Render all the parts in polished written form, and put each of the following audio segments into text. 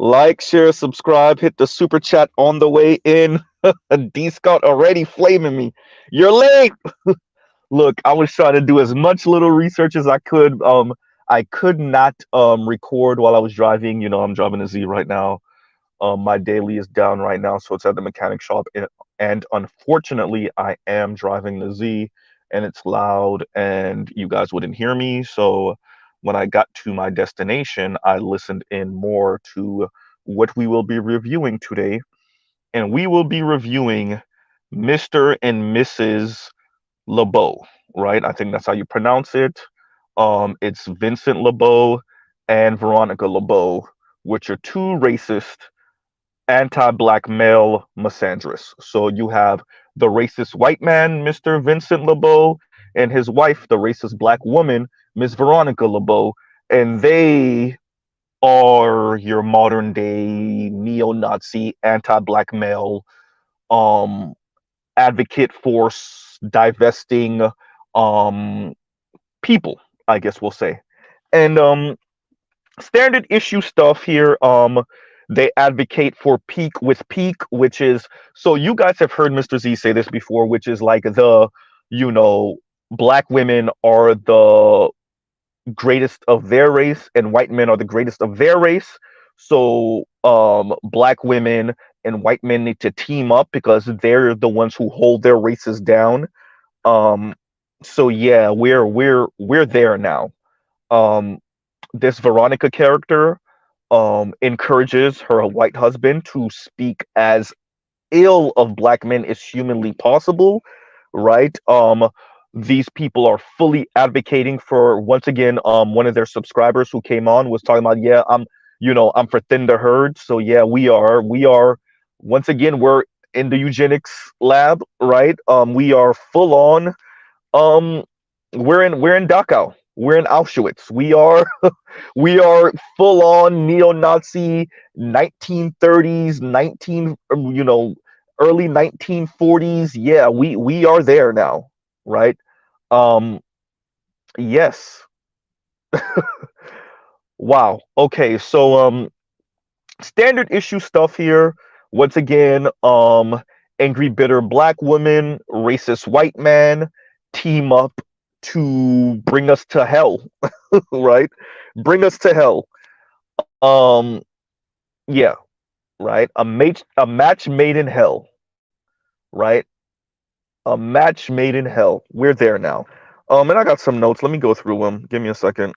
Like, share, subscribe, hit the super chat on the way in. D Scott already flaming me. You're late. Look, I was trying to do as much little research as I could. I could not record while I was driving. I'm driving a Z right now. My daily is down right now, so it's at the mechanic shop. And unfortunately, I am driving the Z, and it's loud, and you guys wouldn't hear me. So when I got to my destination, I listened in more to what we will be reviewing today, and we will be reviewing Mr. and Mrs. LeBeau, right? I think that's how you pronounce it. It's Vincent LeBeau and Veronica LeBeau, which are two racist anti-black male misandrists. So you have the racist white man, Mr. Vincent LeBeau, and his wife, the racist black woman, Miss Veronica LeBeau, and they are your modern day neo-Nazi anti-black male um advocate for divesting um people, I guess we'll say. And standard issue stuff here. They advocate for peak with peak, which is, so you guys have heard Mr. Z say this before, which is like you know black women are the greatest of their race and white men are the greatest of their race. So black women and white men need to team up because they're the ones who hold their races down. um so yeah, we're there now. um this Veronica character encourages her white husband to speak as ill of black men as humanly possible, right? These people are fully advocating for, once again, one of their subscribers who came on was talking about, yeah, I'm for thin to herd. So yeah, we are once again, we're in the eugenics lab, right? We are full on. um we're in Dachau. We're in Auschwitz. We are full on neo-Nazi 1930s, 19 early 1940s. Yeah, we are there now, right? Um yes. Wow. Okay, so standard issue stuff here. Once again, angry bitter black woman, racist white man team up to bring us to hell, right? Bring us to hell. Um yeah, right? A match made in hell, right? A match made in hell. We're there now. And I got some notes. Let me go through them. Give me a second.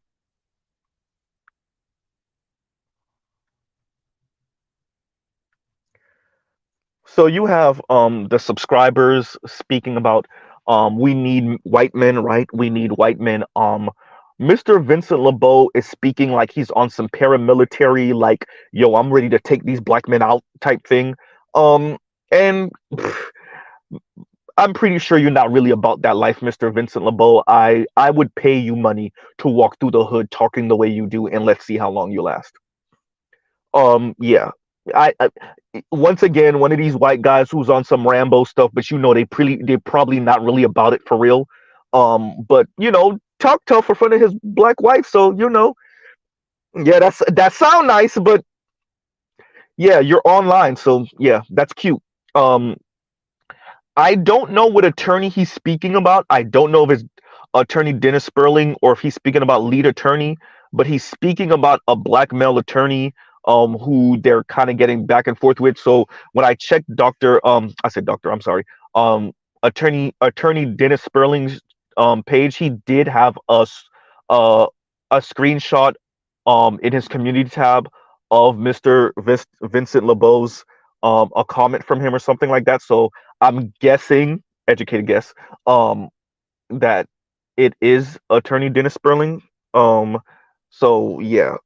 So you have the subscribers speaking about we need white men, right? We need white men. Mr. Vincent LeBeau is speaking like he's on some paramilitary, like, yo, I'm ready to take these black men out type thing. And I'm pretty sure you're not really about that life, Mr. Vincent LeBeau. I would pay you money to walk through the hood talking the way you do, and let's see how long you last. Yeah. I once again, one of these white guys who's on some Rambo stuff, but they're probably not really about it for real. But talk tough in front of his black wife, so yeah, that sound nice, but yeah, you're online, so yeah, that's cute. Um, I don't know what attorney he's speaking about. I don't know if it's attorney Dennis Sperling or if he's speaking about lead attorney, but he's speaking about a black male attorney who they're kind of getting back and forth with. So when I checked I said doctor, I'm sorry, attorney Dennis Sperling's page, he did have a screenshot in his community tab of Mr. Vincent LeBeau's a comment from him or something like that. So I'm guessing, educated guess, that it is attorney Dennis Sperling. So yeah,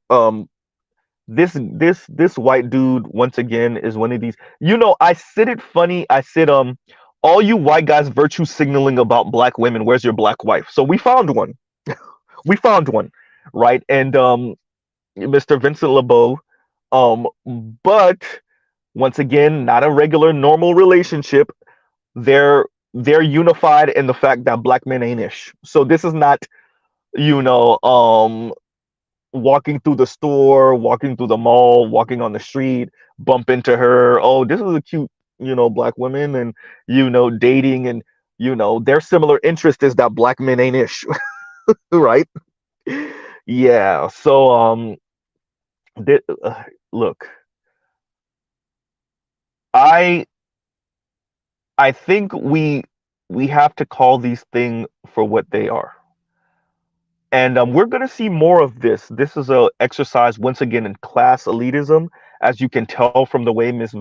this white dude once again is one of these. I said it funny. I said all you white guys virtue signaling about black women. Where's your black wife? So we found one. We found one, right? And Mr. Vincent LeBeau, um, but once again, not a regular normal relationship. They're unified in the fact that black men ain't ish. So this is not, you know, um walking through the store, walking through the mall, walking on the street, bump into her. Oh, this is a cute, black woman, and dating, and their similar interest is that black men ain't ish, right? Yeah. So look, I I think we have to call these things for what they are. And we're going to see more of this. This is a exercise once again in class elitism, as you can tell from the way Miss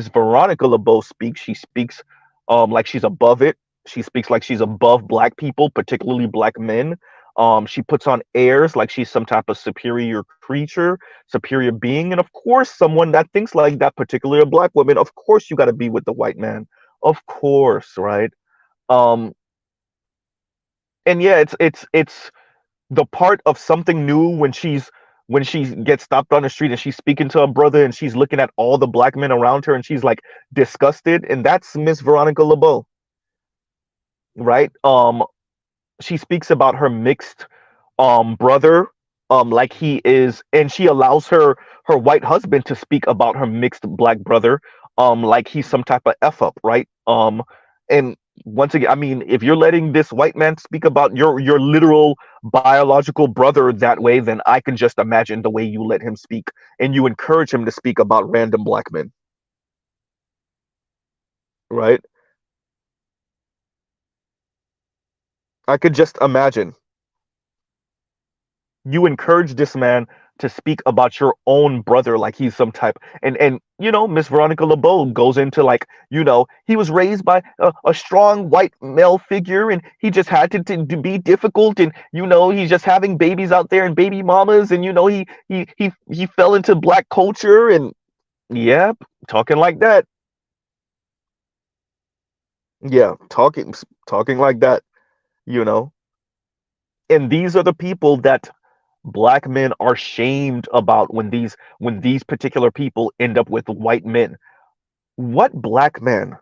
Veronica LeBeau speaks. She speaks like she's above it. She speaks like she's above black people, particularly black men. She puts on airs like she's some type of superior creature, superior being, and of course, someone that thinks like that, particularly a black woman. Of course, you got to be with the white man. Of course, right? Um, and yeah, it's the part of something new when she gets stopped on the street and she's speaking to her brother and she's looking at all the black men around her and she's like disgusted, and that's Miss Veronica LeBeau, right? She speaks about her mixed brother, like he is, and she allows her white husband to speak about her mixed black brother, like he's some type of f up, right? And once again, I mean, if you're letting this white man speak about your literal biological brother that way, then I can just imagine the way you let him speak and you encourage him to speak about random black men, right? I could just imagine you encourage this man to speak about your own brother like he's some type, and Miss Veronica LeBeau goes into like, he was raised by a strong white male figure and he just had to be difficult, and he's just having babies out there and baby mamas, and he fell into black culture, and yeah, talking like that. Yeah, talking like that, you know and these are the people that black men are shamed about when these particular people end up with white men. What black man?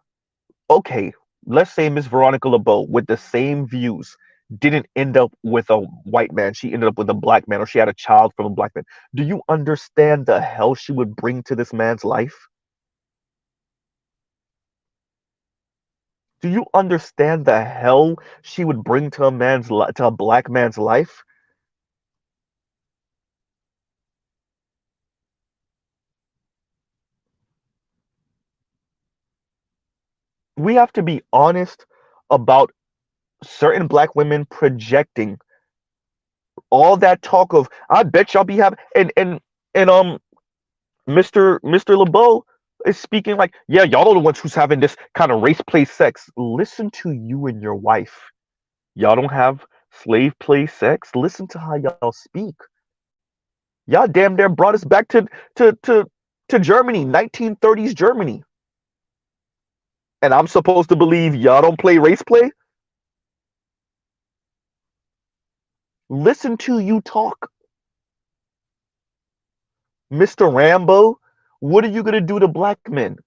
Okay, let's say Miss Veronica LeBeau with the same views didn't end up with a white man. She ended up with a black man, or she had a child from a black man. Do you understand the hell she would bring to this man's life? Do you understand the hell she would bring to to a black man's life? We have to be honest about certain black women projecting all that talk of I bet y'all be having and Mr. LeBeau is speaking like, yeah, y'all are the ones who's having this kind of race play sex. Listen to you and your wife. Y'all don't have slave play sex. Listen to how y'all speak. Y'all damn near brought us back to to to Germany, 1930s Germany. And I'm supposed to believe y'all don't play race play? Listen to you talk. Mr. Rambo, what are you gonna do to black men?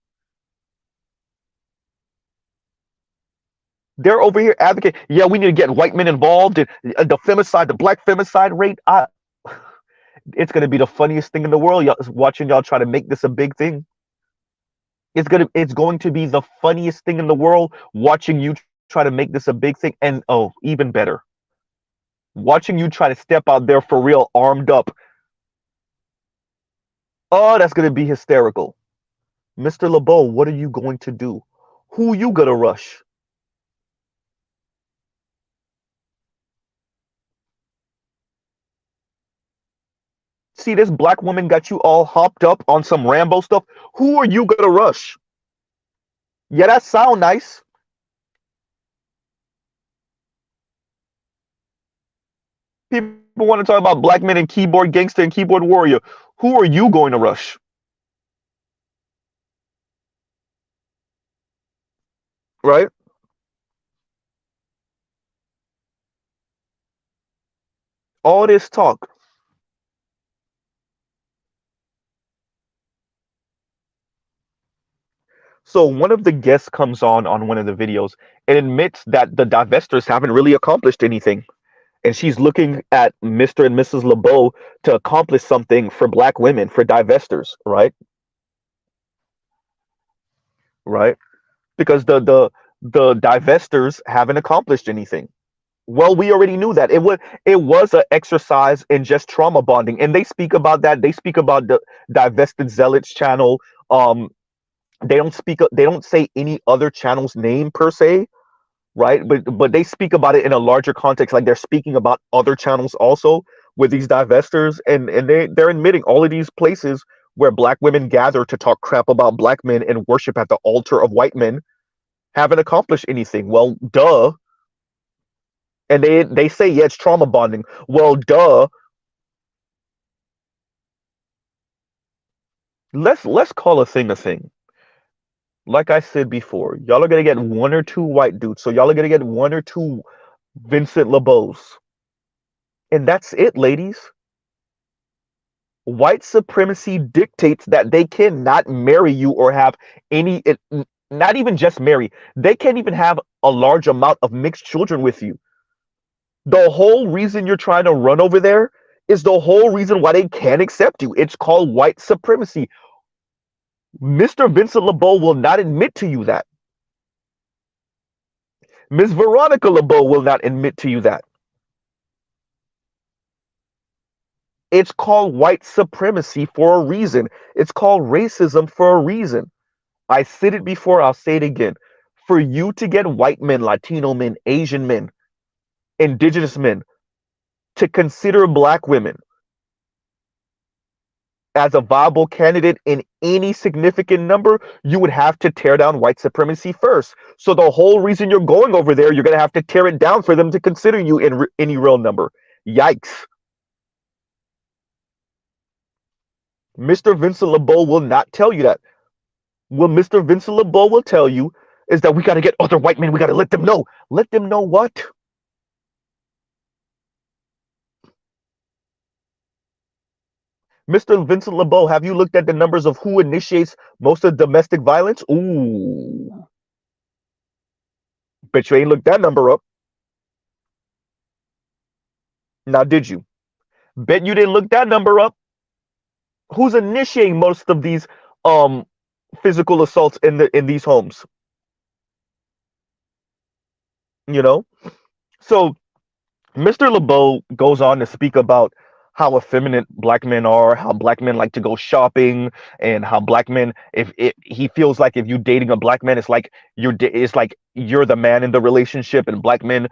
They're over here advocating, yeah, we need to get white men involved in the femicide, the black femicide rate. It's going to be the funniest thing in the world. Watching y'all try to make this a big thing. It's going to be the funniest thing in the world watching you try to make this a big thing. And oh, even better, watching you try to step out there for real, armed up. Oh, that's going to be hysterical. Mr. LeBeau, what are you going to do? Who you gonna rush? See, this black woman got you all hopped up on some Rambo stuff. Who are you gonna rush? Yeah, that sound nice. People want to talk about black men and keyboard gangster and keyboard warrior. Who are you going to rush? Right? All this talk. So one of the guests comes on one of the videos and admits that the divestors haven't really accomplished anything. and she's looking at Mr. and Mrs. LeBeau to accomplish something for black women, for divestors, right? Right? Because the divestors haven't accomplished anything. Well, we already knew that it was an exercise in just trauma bonding, and they speak about that. They speak about the divested zealots channel. Um, they don't speak. They don't say any other channel's name per se, right? But they speak about it in a larger context, like they're speaking about other channels also with these divestors, and they're admitting all of these places where black women gather to talk crap about black men and worship at the altar of white men haven't accomplished anything. Well, duh. And they say, yeah, it's trauma bonding. Well, duh. Let's call a thing a thing. Like I said before, y'all are gonna get one or two white dudes, so y'all are gonna get one or two Vincent LeBeaus, and that's it, ladies. White supremacy dictates that they cannot marry you or have not even just marry. They can't even have a large amount of mixed children with you. The whole reason you're trying to run over there is the whole reason why they can't accept you. It's called white supremacy. Mr. Vincent LeBeau will not admit to you that. Miss Veronica LeBeau will not admit to you that. It's called white supremacy for a reason. It's called racism for a reason. I said it before, I'll say it again. For you to get white men, Latino men, Asian men, indigenous men to consider black women as a viable candidate in any significant number, you would have to tear down white supremacy first. So the whole reason you're going over there, you're going to have to tear it down for them to consider you in any real number. Yikes. Mr. Vincent LeBeau will not tell you that. What Mr. Vincent LeBeau will tell you is that we got to get other white men. We got to let them know. Let them know what? Mr. Vincent LeBeau, have you looked at the numbers of who initiates most of domestic violence? Ooh. Bet you ain't looked that number up. Now, did you? Bet you didn't look that number up. Who's initiating most of these um physical assaults in these homes? You know? So Mr. LeBeau goes on to speak about how effeminate black men are, how black men like to go shopping, and how black men, if he feels like if you dating a black man, it's like you're the man in the relationship, and black men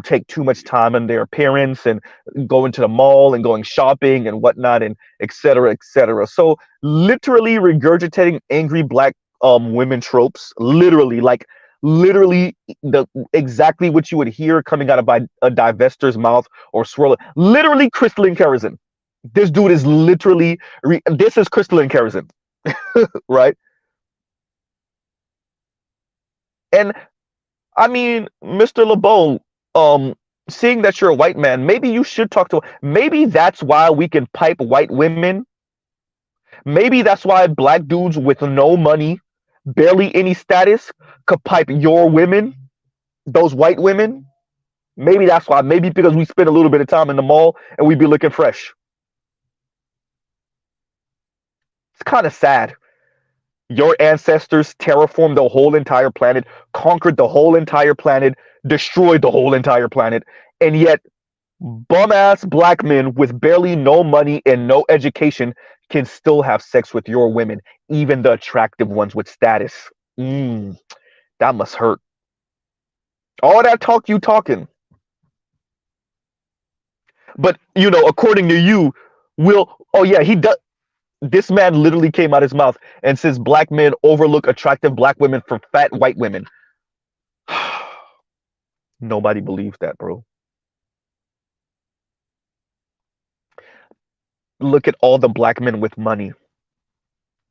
take too much time on their appearance and going to the mall and going shopping and whatnot and et cetera, et cetera. So literally regurgitating angry black women tropes, literally the exactly what you would hear coming out of a divestor's mouth or swirl. Literally crystalline kerosene. This dude is literally this is crystalline kerosene, right? And I mean, Mr. LeBeau, seeing that you're a white man, maybe you should talk to. Maybe that's why we can pipe white women. Maybe that's why black dudes with no money, barely any status, could pipe your women, those white women. Maybe that's why. Maybe because we spend a little bit of time in the mall and we be looking fresh. It's kind of sad. Your ancestors terraformed the whole entire planet, conquered the whole entire planet, destroyed the whole entire planet, and yet bum ass black men with barely no money and no education can still have sex with your women, even the attractive ones with status. That must hurt. All that talk you talking. But according to you, oh yeah, he does. This man literally came out his mouth and says black men overlook attractive black women for fat white women. Nobody believes that, bro. Look at all the black men with money.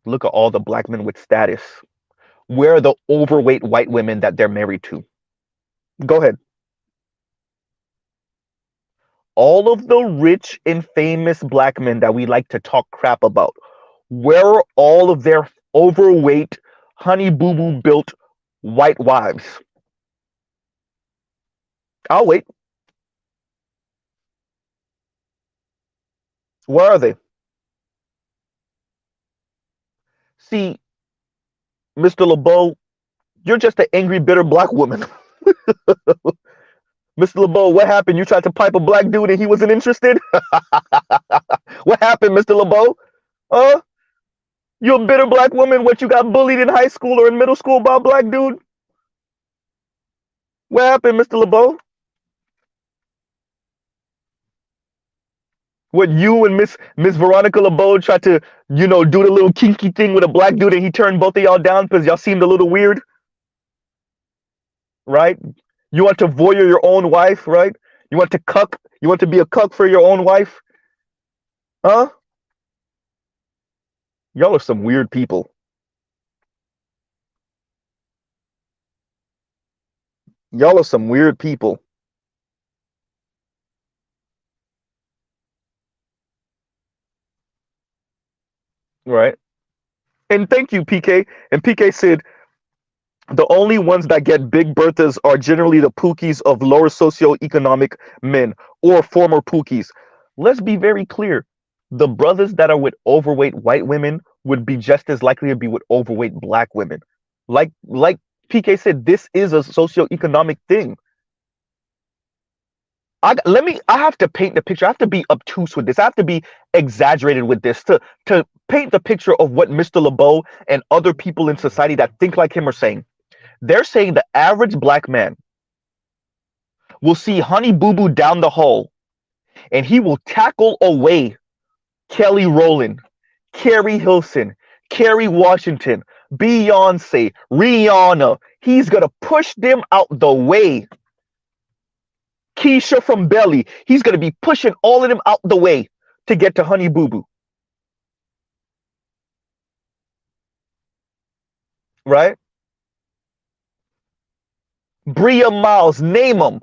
Look at all the black men with status. Where are the overweight white women that they're married to? Go ahead. All of the rich and famous black men that we like to talk crap about, where are all of their overweight, honey boo boo built white wives? I'll wait. Where are they? See, Mr. LeBeau, you're just an angry, bitter black woman. Mr. LeBeau, what happened? You tried to pipe a black dude and he wasn't interested? What happened, Mr. LeBeau? Huh? You a bitter black woman? What, you got bullied in high school or in middle school by a black dude? What happened, Mr. LeBeau? What, you and Miss Veronica LeBeau tried to, do the little kinky thing with a black dude and he turned both of y'all down because y'all seemed a little weird, right? You want to voyeur your own wife, right? You want to cuck, you want to be a cuck for your own wife? Huh? Y'all are some weird people. Y'all are some weird people, right? And thank you, PK. And PK said the only ones that get big berthas are generally the pookies of lower socioeconomic men or former pookies. Let's be very clear. The brothers that are with overweight white women would be just as likely to be with overweight black women. Like PK said, this is a socioeconomic thing. I have to paint the picture. I have to be obtuse with this. I have to be exaggerated with this to paint the picture of what Mr. LeBeau and other people in society that think like him are saying. They're saying the average black man will see Honey Boo Boo down the hall and he will tackle away Kelly Rowland, Carrie Hilson, Kerry Washington, Beyonce, Rihanna. He's going to push them out the way. Keisha from Belly. He's going to be pushing all of them out the way to get to Honey Boo Boo. Right? Bria Miles, name them.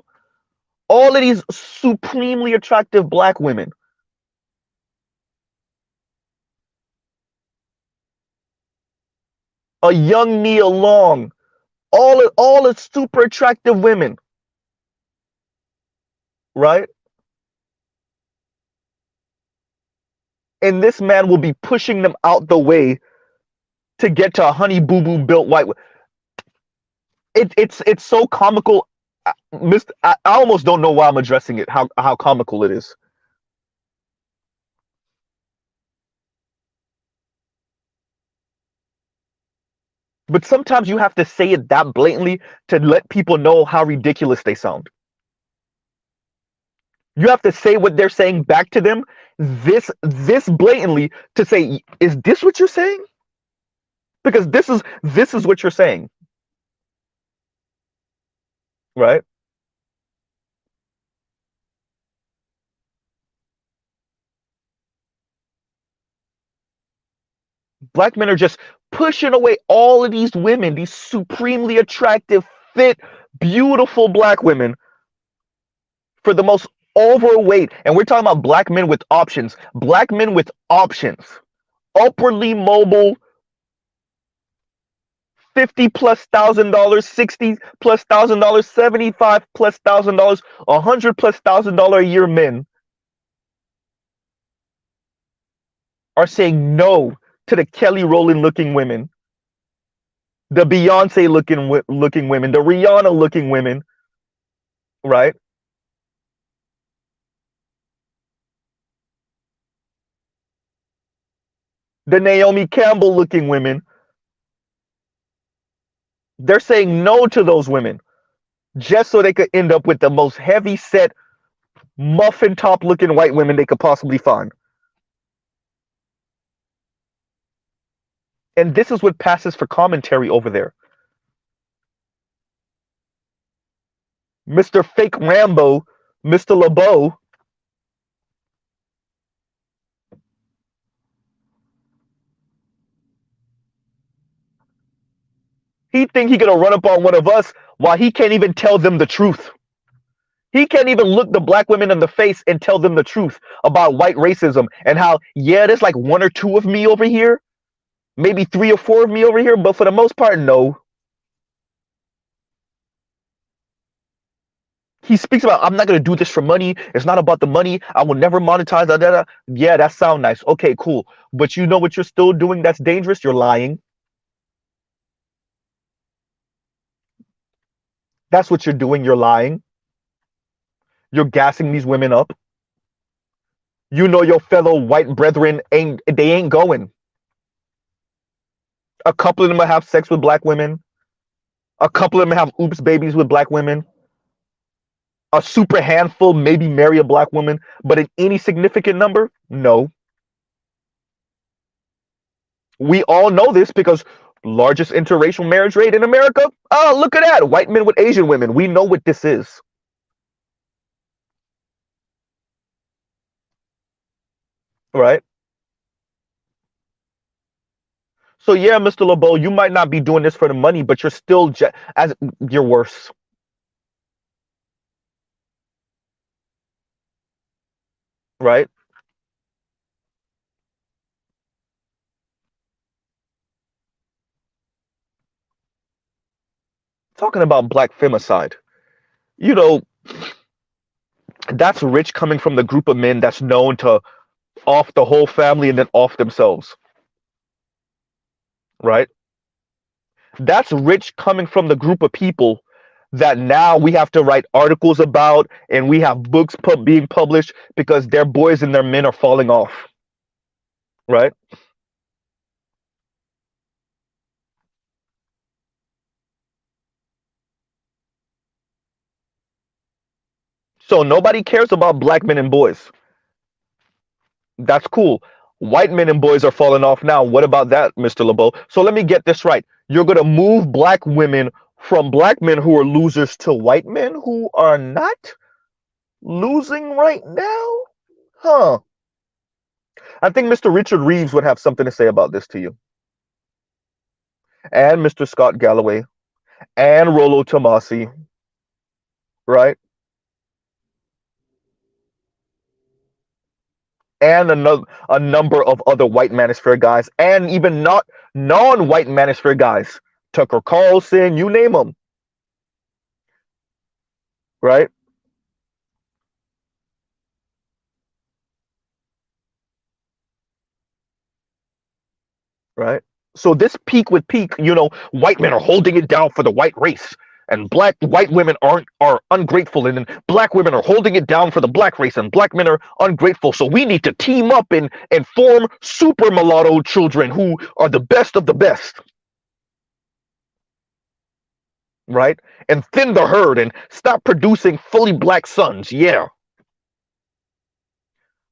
All of these supremely attractive black women. A young Nia Long. All the super attractive women. Right? And this man will be pushing them out the way to get to a Honey Boo Boo built white. It's so comical. I almost don't know why I'm addressing it. How comical it is. But sometimes you have to say it that blatantly to let people know how ridiculous they sound. You have to say what they're saying back to them this blatantly to say, is this what you're saying? Because this is what you're saying. Right? Black men are just pushing away all of these women, these supremely attractive, fit, beautiful black women for the most overweight. And we're talking about black men with options. Black men with options. Upwardly mobile, 50 plus $1,000, 60 plus $1,000, 75 plus $1,000, 100 plus $1,000 a year men are saying no to the Kelly Rowland looking women, the Beyonce looking women, the Rihanna looking women, right? The Naomi Campbell looking women. They're saying no to those women just so they could end up with the most heavy set, muffin top looking white women they could possibly find. And this is what passes for commentary over there. Mr. Fake Rambo, Mr. LeBeau, he think he gonna run up on one of us while he can't even tell them the truth. He can't even look the black women in the face and tell them the truth about white racism and how, yeah, there's like one or two of me over here, maybe three or four of me over here, but for the most part, no. He speaks about, I'm not going to do this for money. It's not about the money. I will never monetize. Da, da, da. Yeah, that sounds nice. Okay, cool. But you know what you're still doing that's dangerous? You're lying. That's what you're doing. You're lying. You're gassing these women up. You know your fellow white brethren ain't going. A couple of them will have sex with black women. A couple of them have oops babies with black women. A super handful maybe marry a black woman, but in any significant number, no. We all know this because largest interracial marriage rate in America. Oh, look at that. White men with Asian women. We know what this is, right? So yeah, Mr. LeBeau, you might not be doing this for the money, but you're still as you're worse, right? Talking about black femicide. You know, that's rich coming from the group of men that's known to off the whole family and then off themselves, right? That's rich coming from the group of people that now we have to write articles about and we have books being published because their boys and their men are falling off, right? So nobody cares about black men and boys. That's cool. White men and boys are falling off now. What about that, Mr. LeBeau? So let me get this right. You're going to move black women from black men who are losers to white men who are not losing right now? Huh. I think Mr. Richard Reeves would have something to say about this to you. And Mr. Scott Galloway and Rollo Tomasi, right? And a number of other white manosphere guys, and even not non-white manosphere guys. Tucker Carlson, you name them, right? Right. So this peak with peak, white men are holding it down for the white race, and white women are ungrateful, and then black women are holding it down for the black race, and black men are ungrateful. So we need to team up and form super mulatto children who are the best of the best, right? And thin the herd and stop producing fully black sons. Yeah.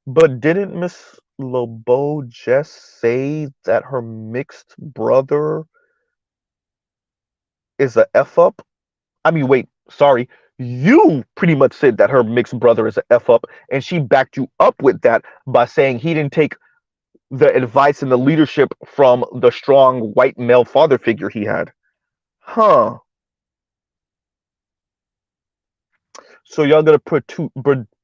But didn't Miss LeBeau just say that her mixed brother is a F up? I mean, wait, sorry. You pretty much said that her mixed brother is a F up, and she backed you up with that by saying he didn't take the advice and the leadership from the strong white male father figure he had. Huh. So y'all gonna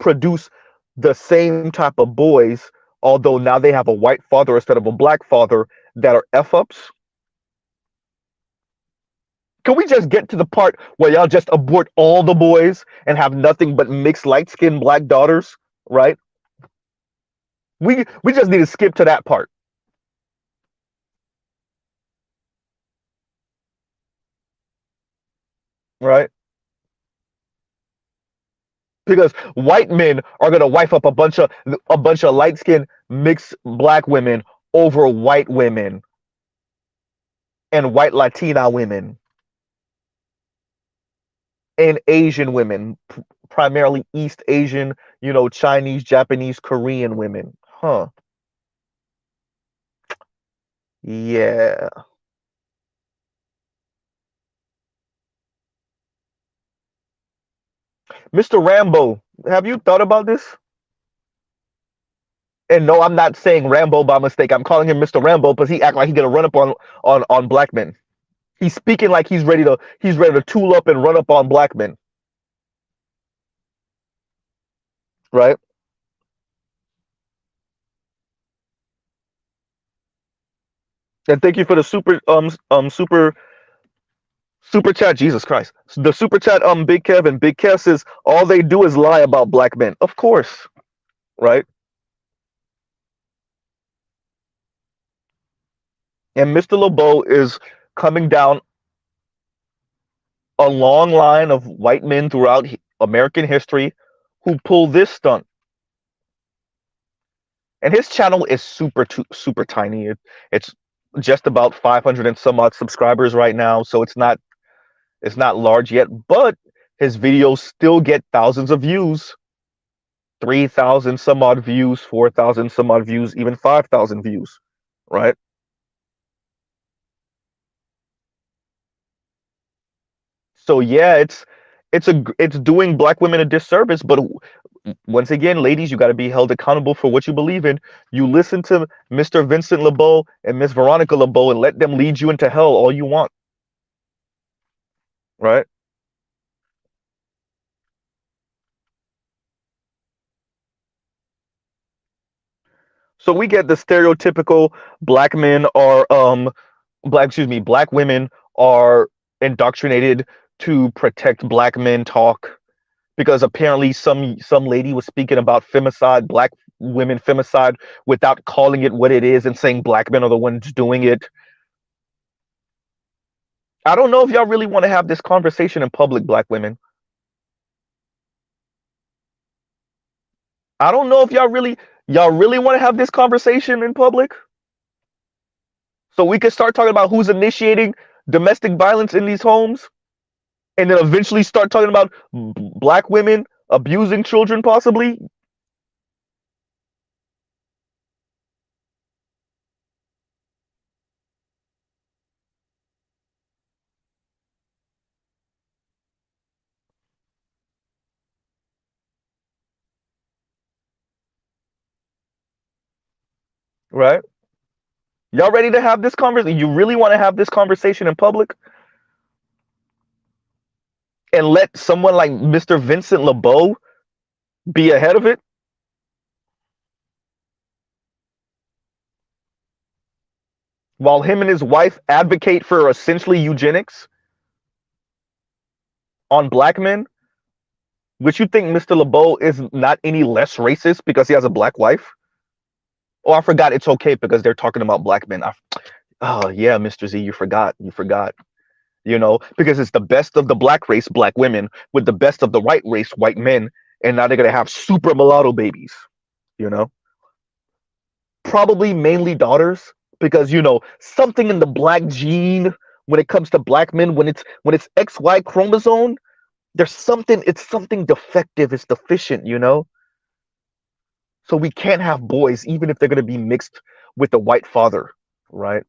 produce the same type of boys, although now they have a white father instead of a black father that are F ups? Can we just get to the part where y'all just abort all the boys and have nothing but mixed light skinned black daughters, right? We just need to skip to that part, right? Because white men are gonna wife up a bunch of light skinned mixed black women over white women and white Latina women and Asian women, primarily East Asian, Chinese, Japanese, Korean women. Huh. Yeah. Mr. Rambo, have you thought about this? And no, I'm not saying Rambo by mistake. I'm calling him Mr. Rambo because he act like he's gonna run up on black men. He's speaking like he's ready to tool up and run up on black men, right? And thank you for the super Super chat, Jesus Christ. The super chat, Big Kev, and Big Kev says all they do is lie about black men. Of course, right? And Mr. LeBeau is coming down a long line of white men throughout American history who pull this stunt. And his channel is super tiny. It's just about 500 and some odd subscribers right now, so it's not large yet, but his videos still get thousands of views, 3,000 some odd views, 4,000 some odd views, even 5,000 views, right? So yeah, it's doing black women a disservice, but once again, ladies, you got to be held accountable for what you believe in. You listen to Mr. Vincent LeBeau and Miss Veronica LeBeau and let them lead you into hell all you want, right? So we get the stereotypical black men are black women are indoctrinated to protect black men talk because apparently some lady was speaking about femicide, black women femicide without calling it what it is and saying black men are the ones doing it. I don't know if y'all really want to have this conversation in public, black women. I don't know if y'all really want to have this conversation in public. So we can start talking about who's initiating domestic violence in these homes, and then eventually start talking about black women abusing children, possibly. Right? Y'all ready to have this conversation? You really want to have this conversation in public and let someone like Mr. Vincent LeBeau be ahead of it? While him and his wife advocate for essentially eugenics on black men, which you think Mr. LeBeau is not any less racist because he has a black wife? Oh, I forgot it's okay because they're talking about black men. Oh, yeah, Mr. Z, you forgot. You forgot. Because it's the best of the black race, black women, with the best of the white race, white men, and now they're going to have super mulatto babies, you know? Probably mainly daughters because, something in the black gene when it comes to black men, when it's XY chromosome, it's something defective, it's deficient. So we can't have boys even if they're going to be mixed with the white father, right?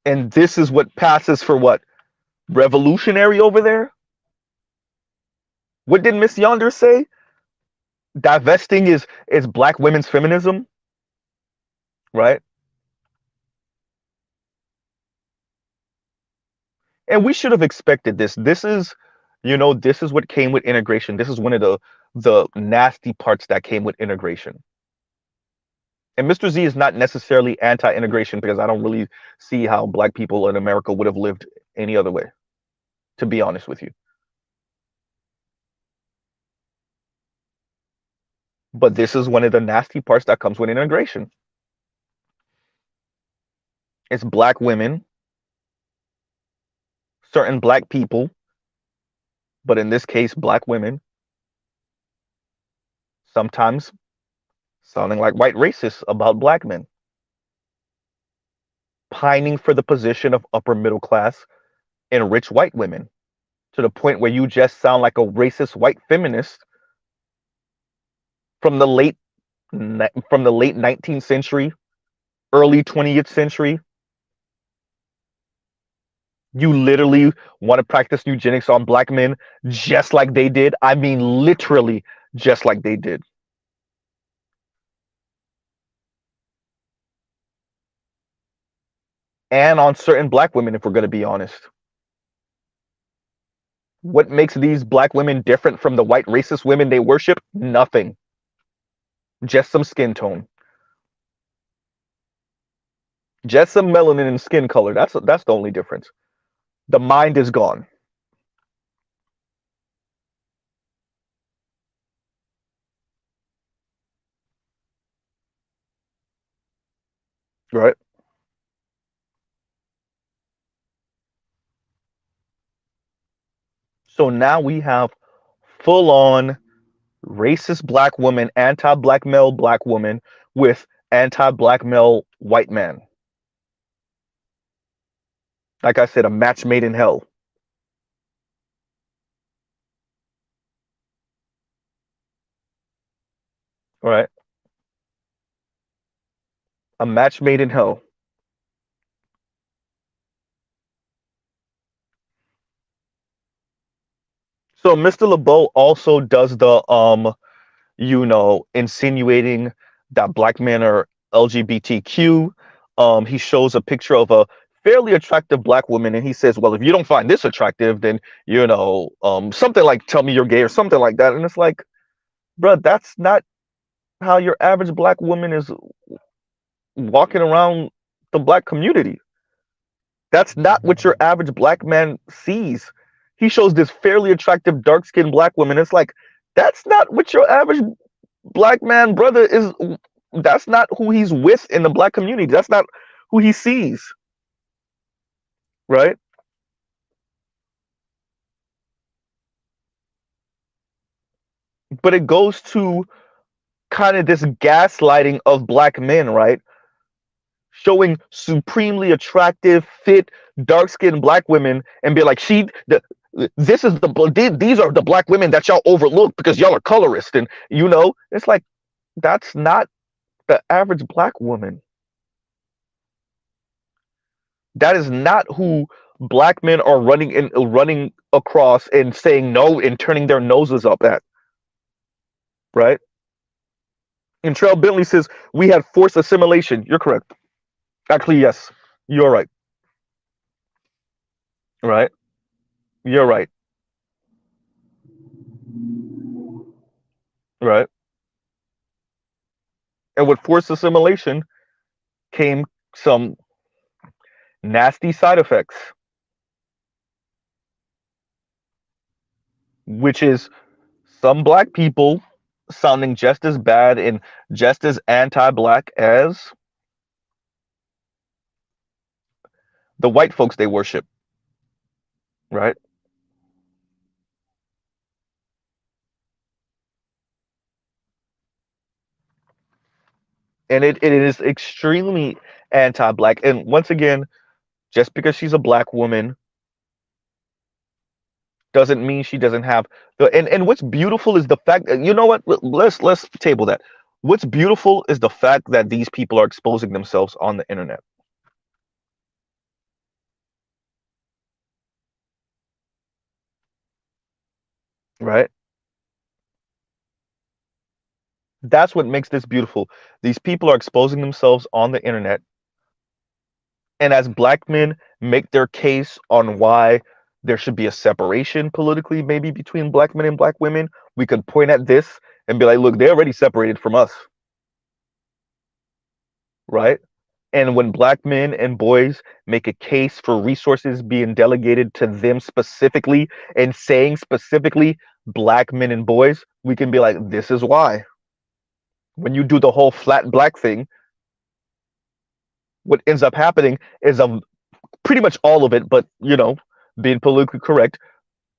And this is what passes for what? Revolutionary over there? What did Miss Yonder say? Divesting is black women's feminism, right? And we should have expected this. This is what came with integration. This is one of the nasty parts that came with integration. And Mr. Z is not necessarily anti-integration because I don't really see how black people in America would have lived any other way, to be honest with you. But this is one of the nasty parts that comes with integration. It's black women, certain black people, but in this case, black women, sometimes sounding like white racists about black men, pining for the position of upper middle class and rich white women to the point where you just sound like a racist white feminist from the late from the late 19th century, early 20th century. You literally want to practice eugenics on black men just like they did. I mean, literally just like they did. And on certain black women, if we're going to be honest. What makes these black women different from the white racist women they worship? Nothing. Just some skin tone. Just some melanin and skin color. That's the only difference. The mind is gone. Right? So now we have full on racist black woman, anti black male black woman with anti black male white man. Like I said, a match made in hell. Right? A match made in hell. So Mr. LeBeau also does the insinuating that black men are LGBTQ. He shows a picture of a fairly attractive black woman and he says, well, if you don't find this attractive, then something like tell me you're gay or something like that. And it's like, bruh, that's not how your average black woman is walking around the black community. That's not what your average black man sees. He shows this fairly attractive dark skinned black woman. It's like, that's not what your average black man brother is. That's not who he's with in the black community. That's not who he sees. Right? But it goes to kind of this gaslighting of black men, right? Showing supremely attractive, fit, dark skinned black women and be like, this is these are the black women that y'all overlook because y'all are colorist. And, it's like, that's not the average black woman. That is not who black men are running across and saying no and turning their noses up at, right? And Trail Bentley says we had forced assimilation. You're correct. Actually, yes, you're right. Right? You're right. Right? And with forced assimilation came some nasty side effects, which is some black people sounding just as bad and just as anti-black as the white folks they worship, right? And it is extremely anti-black. And once again, just because she's a black woman doesn't mean she doesn't have the and what's beautiful is the fact that, you know what, let's table that. What's beautiful is the fact that these people are exposing themselves on the internet, right? That's what makes this beautiful. These people are exposing themselves on the internet, and as black men make their case on why there should be a separation politically, maybe between black men and black women, we could point at this and be like, look, they're already separated from us, right? And when black men and boys make a case for resources being delegated to them specifically and saying specifically black men and boys, we can be like, this is why. When you do the whole flat black thing, what ends up happening is pretty much all of it, but being politically correct,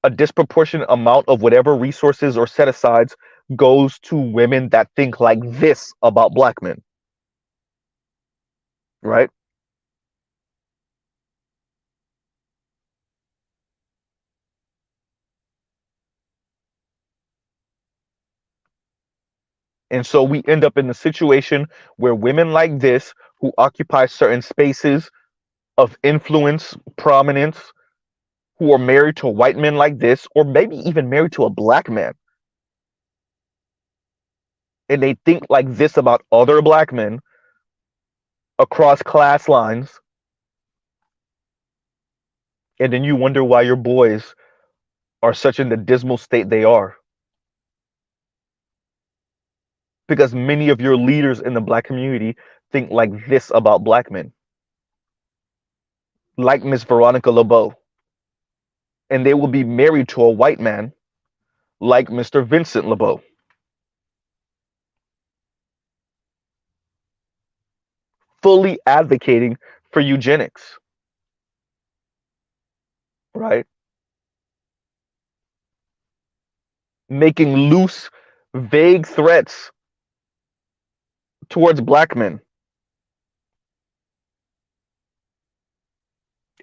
a disproportionate amount of whatever resources or set asides goes to women that think like this about black men, right? And so we end up in a situation where women like this, who occupy certain spaces of influence, prominence, who are married to white men like this, or maybe even married to a black man, and they think like this about other black men across class lines, and then you wonder why your boys are such in the dismal state they are because many of your leaders in the black community think like this about black men, like Miss Veronica LeBeau, and they will be married to a white man like Mr. Vincent LeBeau, fully advocating for eugenics, right? Making loose, vague threats towards black men.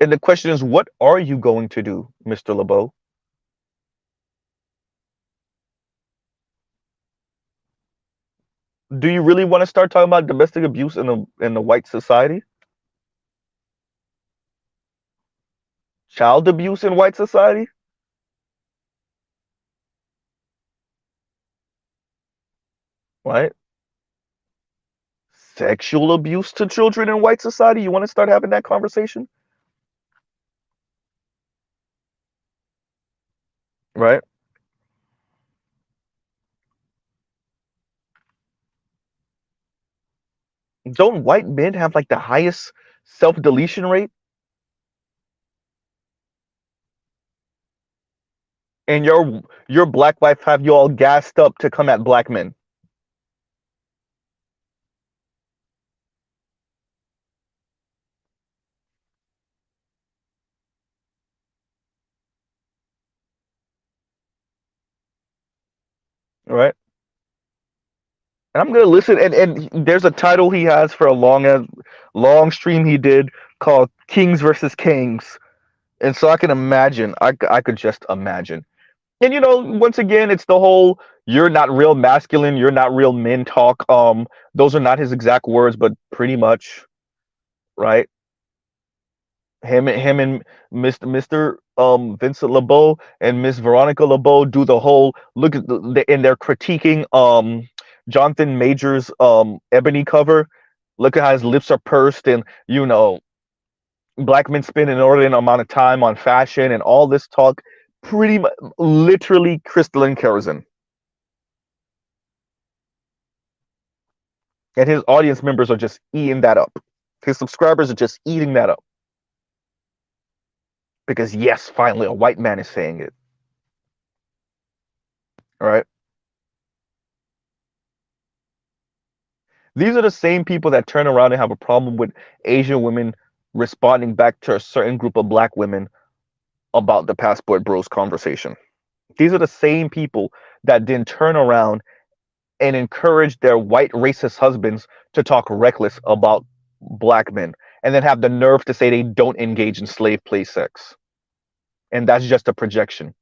And the question is, what are you going to do, Mr. LeBeau? Do you really want to start talking about domestic abuse in the white society? Child abuse in white society? Right? Sexual abuse to children in white society? You want to start having that conversation? Right? Don't white men have like the highest self-deletion rate? And your black wife have you all gassed up to come at black men, right? And I'm gonna listen. And there's a title he has for a long stream he did called "Kings versus Kings," and so I can imagine. I could just imagine. And once again, it's the whole "you're not real masculine, you're not real men" talk. Those are not his exact words, but pretty much, right? Him and Mr. Vincent LeBeau and Miss Veronica LeBeau do the whole look at and they're critiquing Jonathan Major's Ebony cover. Look at how his lips are pursed, and black men spend an inordinate amount of time on fashion and all this talk, pretty much literally crystalline kerosene. And his audience members are just eating that up. His subscribers are just eating that up because yes, finally a white man is saying it. All right. These are the same people that turn around and have a problem with Asian women responding back to a certain group of black women about the passport bros conversation. These are the same people that then turn around and encourage their white racist husbands to talk reckless about black men and then have the nerve to say they don't engage in slave play sex. And that's just a projection.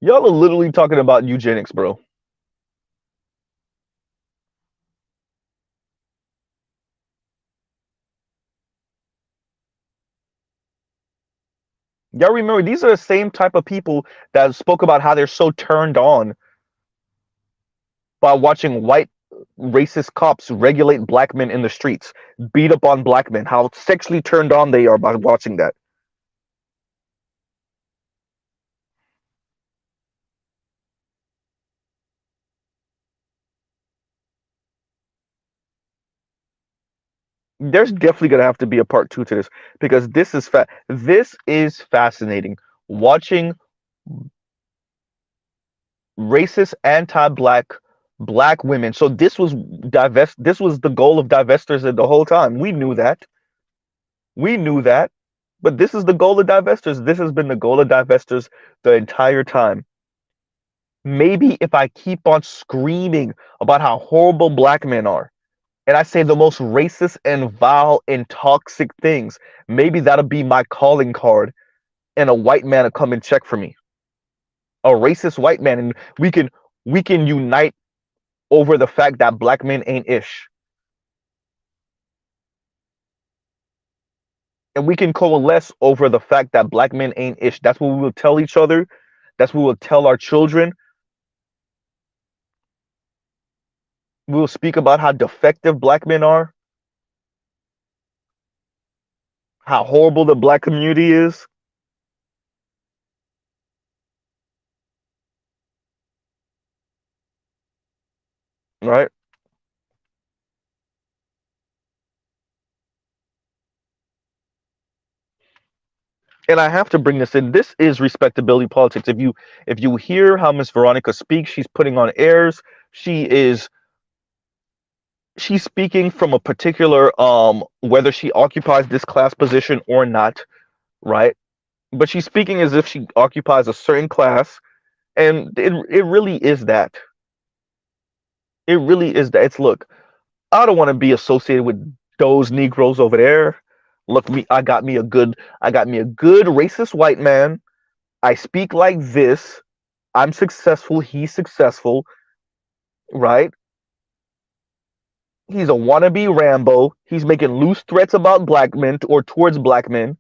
Y'all are literally talking about eugenics, bro. Y'all remember these are the same type of people that spoke about how they're so turned on by watching white racist cops regulate black men in the streets, beat up on black men, how sexually turned on they are by watching that. There's definitely gonna have to be a part two to this because this is fascinating. Watching racist, anti-black black women. So this was the goal of divestors the whole time. We knew that. We knew that. But this is the goal of divestors. This has been the goal of divestors the entire time. Maybe if I keep on screaming about how horrible black men are, and I say the most racist and vile and toxic things, maybe that'll be my calling card, and a white man will come and check for me. A racist white man, and we can unite over the fact that black men ain't ish. And we can coalesce over the fact that black men ain't ish. That's what we will tell each other. That's what we'll tell our children. We will speak about how defective black men are, how horrible the black community is. right? And I have to bring this in. This is respectability politics. If you hear how Miss Veronica speaks, she's putting on airs. She is she's speaking from a particular whether she occupies this class position or not, right? But she's speaking as if she occupies a certain class, and it really is that. It really is that. It's look, I don't want to be associated with those Negroes over there. Look, me, I got me a good racist white man. I speak like this. I'm successful. He's successful, right? He's a wannabe Rambo. He's making loose threats about black men or towards black men.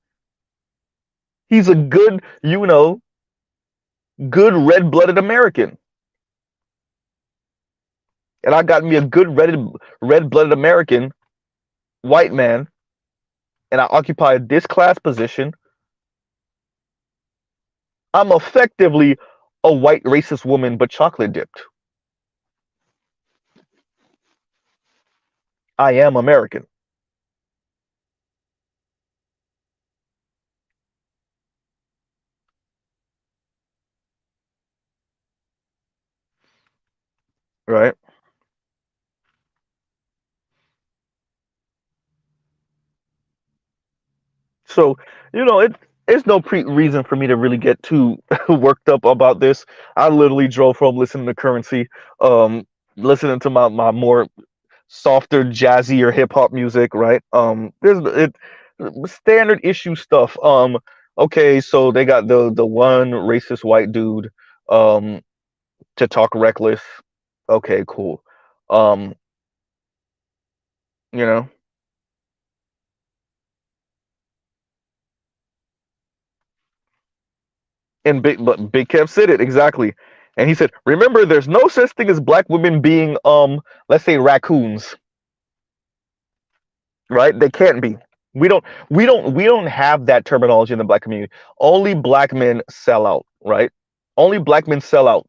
He's a good, good red-blooded American. And I got me a good red-blooded American white man, and I occupy this class position. I'm effectively a white racist woman, but chocolate dipped. I am American, right? So, it's no reason for me to really get too worked up about this. I literally drove home listening to Currency, um, listening to my more softer, jazzier hip hop music, right? There's it standard issue stuff. Okay, so they got the one racist white dude, um, to talk reckless. Okay, cool. Um, you know, and Big Kev said it exactly, and he said, "Remember, there's no such thing as black women being, let's say raccoons, right? They can't be. We don't have that terminology in the black community. Only black men sell out, right? Only black men sell out.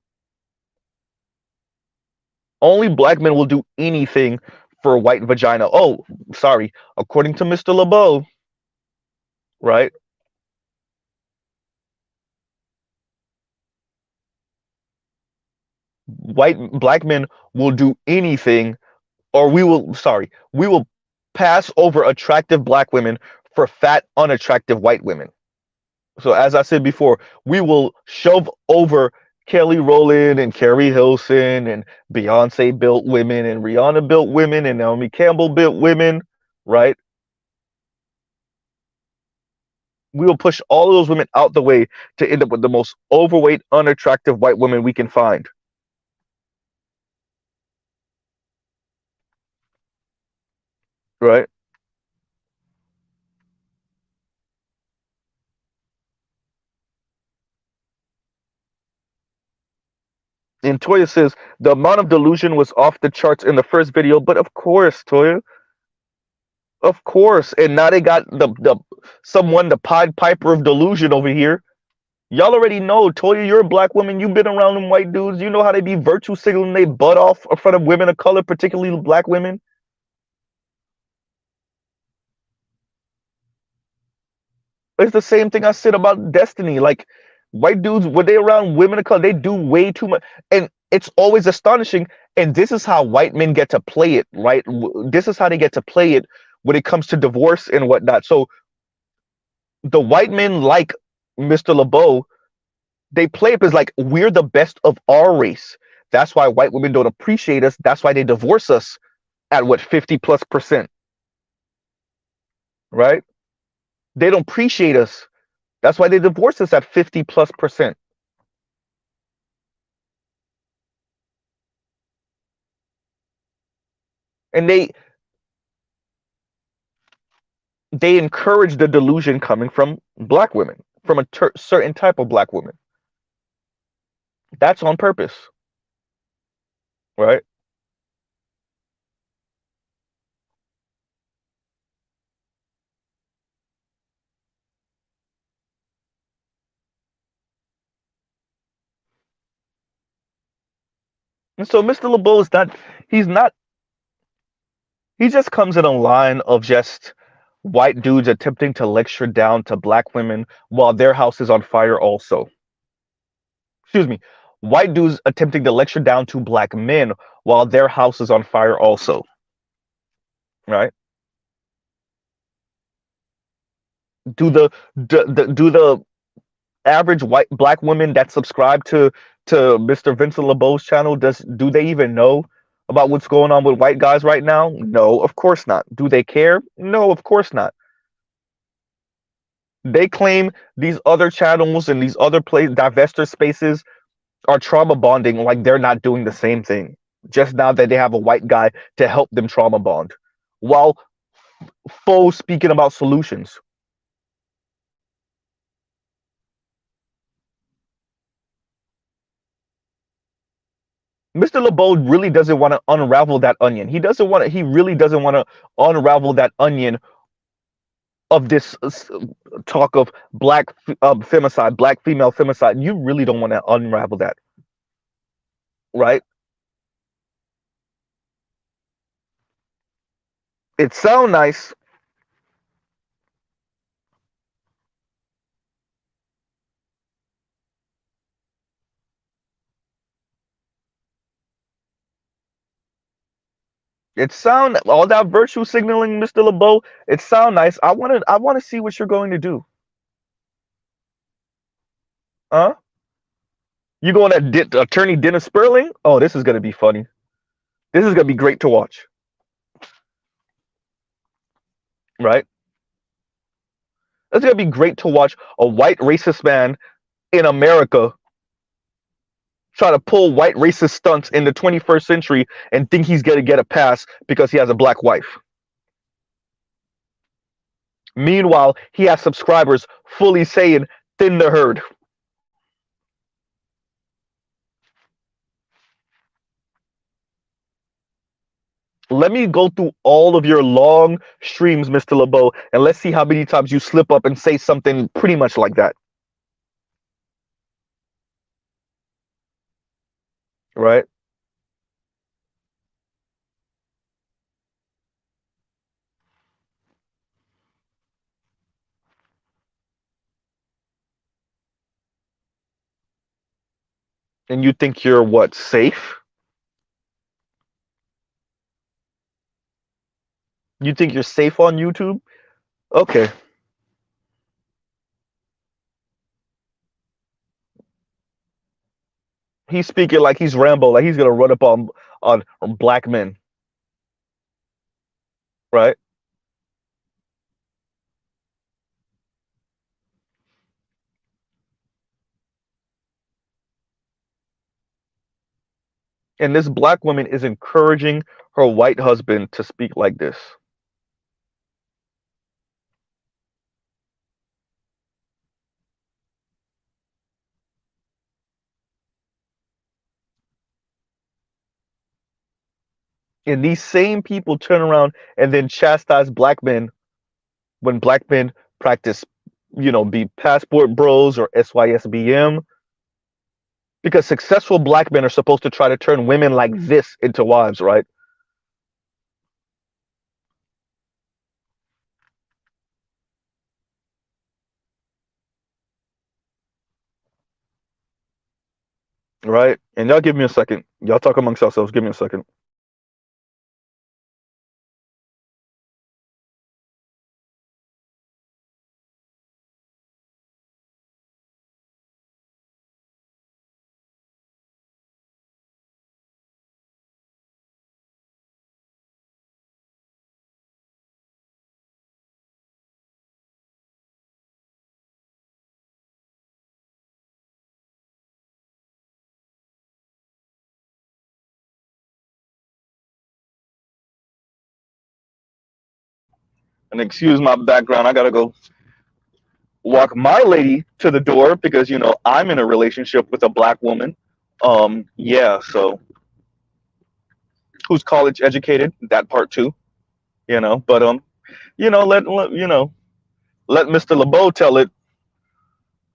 Only black men will do anything for a white vagina. Oh, sorry. According to Mr. LeBeau, right? Black men will do anything, or we will pass over attractive black women for fat, unattractive white women. So as I said before, we will shove over Kelly Rowland and Carrie Hilson and Beyonce built women and Rihanna built women and Naomi Campbell built women, right? We will push all of those women out the way to end up with the most overweight, unattractive white women we can find, right? And Toya says the amount of delusion was off the charts in the first video, but of course, Toya, of course. And now they got the someone, the Pied Piper of delusion over here. Y'all already know, Toya, you're a black woman. You've been around them white dudes. You know how they be virtue signaling they butt off in front of women of color, particularly black women. It's the same thing I said about Destiny. Like white dudes, when they around women of color, they do way too much, and it's always astonishing. And this is how white men get to play it, right? This is how they get to play it when it comes to divorce and whatnot. So the white men, like Mr. LeBeau, they play it as like we're the best of our race. That's why white women don't appreciate us. That's why they divorce us at what 50+%, right? They don't appreciate us. That's why they divorce us at 50+%. And they encourage the delusion coming from black women, from a certain type of black woman. That's on purpose, right? And so Mr. LeBeau is not. He's not. He just comes in a line of just white dudes attempting to lecture down to black women while their house is on fire also. Excuse me. White dudes attempting to lecture down to black men while their house is on fire also. Right? Do the average white black women that subscribe to Mr. Vincent LeBeau's channel, do they even know about what's going on with white guys right now? No, of course not. Do they care? No, of course not. They claim these other channels and these other divester spaces are trauma bonding, like they're not doing the same thing. Just now that they have a white guy to help them trauma bond, while faux speaking about solutions. Mr. LeBeau really doesn't want to unravel that onion. He doesn't want to. He really doesn't want to unravel that onion of this talk of black femicide, black female femicide. You really don't want to unravel that, right? It sounds nice. It sound all that virtue signaling, Mr. LeBeau. It sound nice. I want to see what you're going to do. Huh? You going at Attorney Dennis Sperling? Oh, this is gonna be funny. This is gonna be great to watch. Right? It's gonna be great to watch a white racist man in America try to pull white racist stunts in the 21st century and think he's gonna get a pass because he has a black wife. Meanwhile, he has subscribers fully saying thin the herd. Let me go through all of your long streams, Mr. LeBeau, and let's see how many times you slip up and say something pretty much like that. Right? And you think you're what, safe? You think you're safe on YouTube? Okay. He's speaking like he's Rambo, like he's gonna run up on black men, right? And this black woman is encouraging her white husband to speak like this. And these same people turn around and then chastise black men when black men practice, be passport bros or SYSBM, because successful black men are supposed to try to turn women like this into wives, right? Right? And y'all give me a second. Y'all talk amongst yourselves. Give me a second. And excuse my background. I gotta go walk my lady to the door because I'm in a relationship with a black woman. Yeah, so who's college educated? That part too. But let Mr. LeBeau tell it.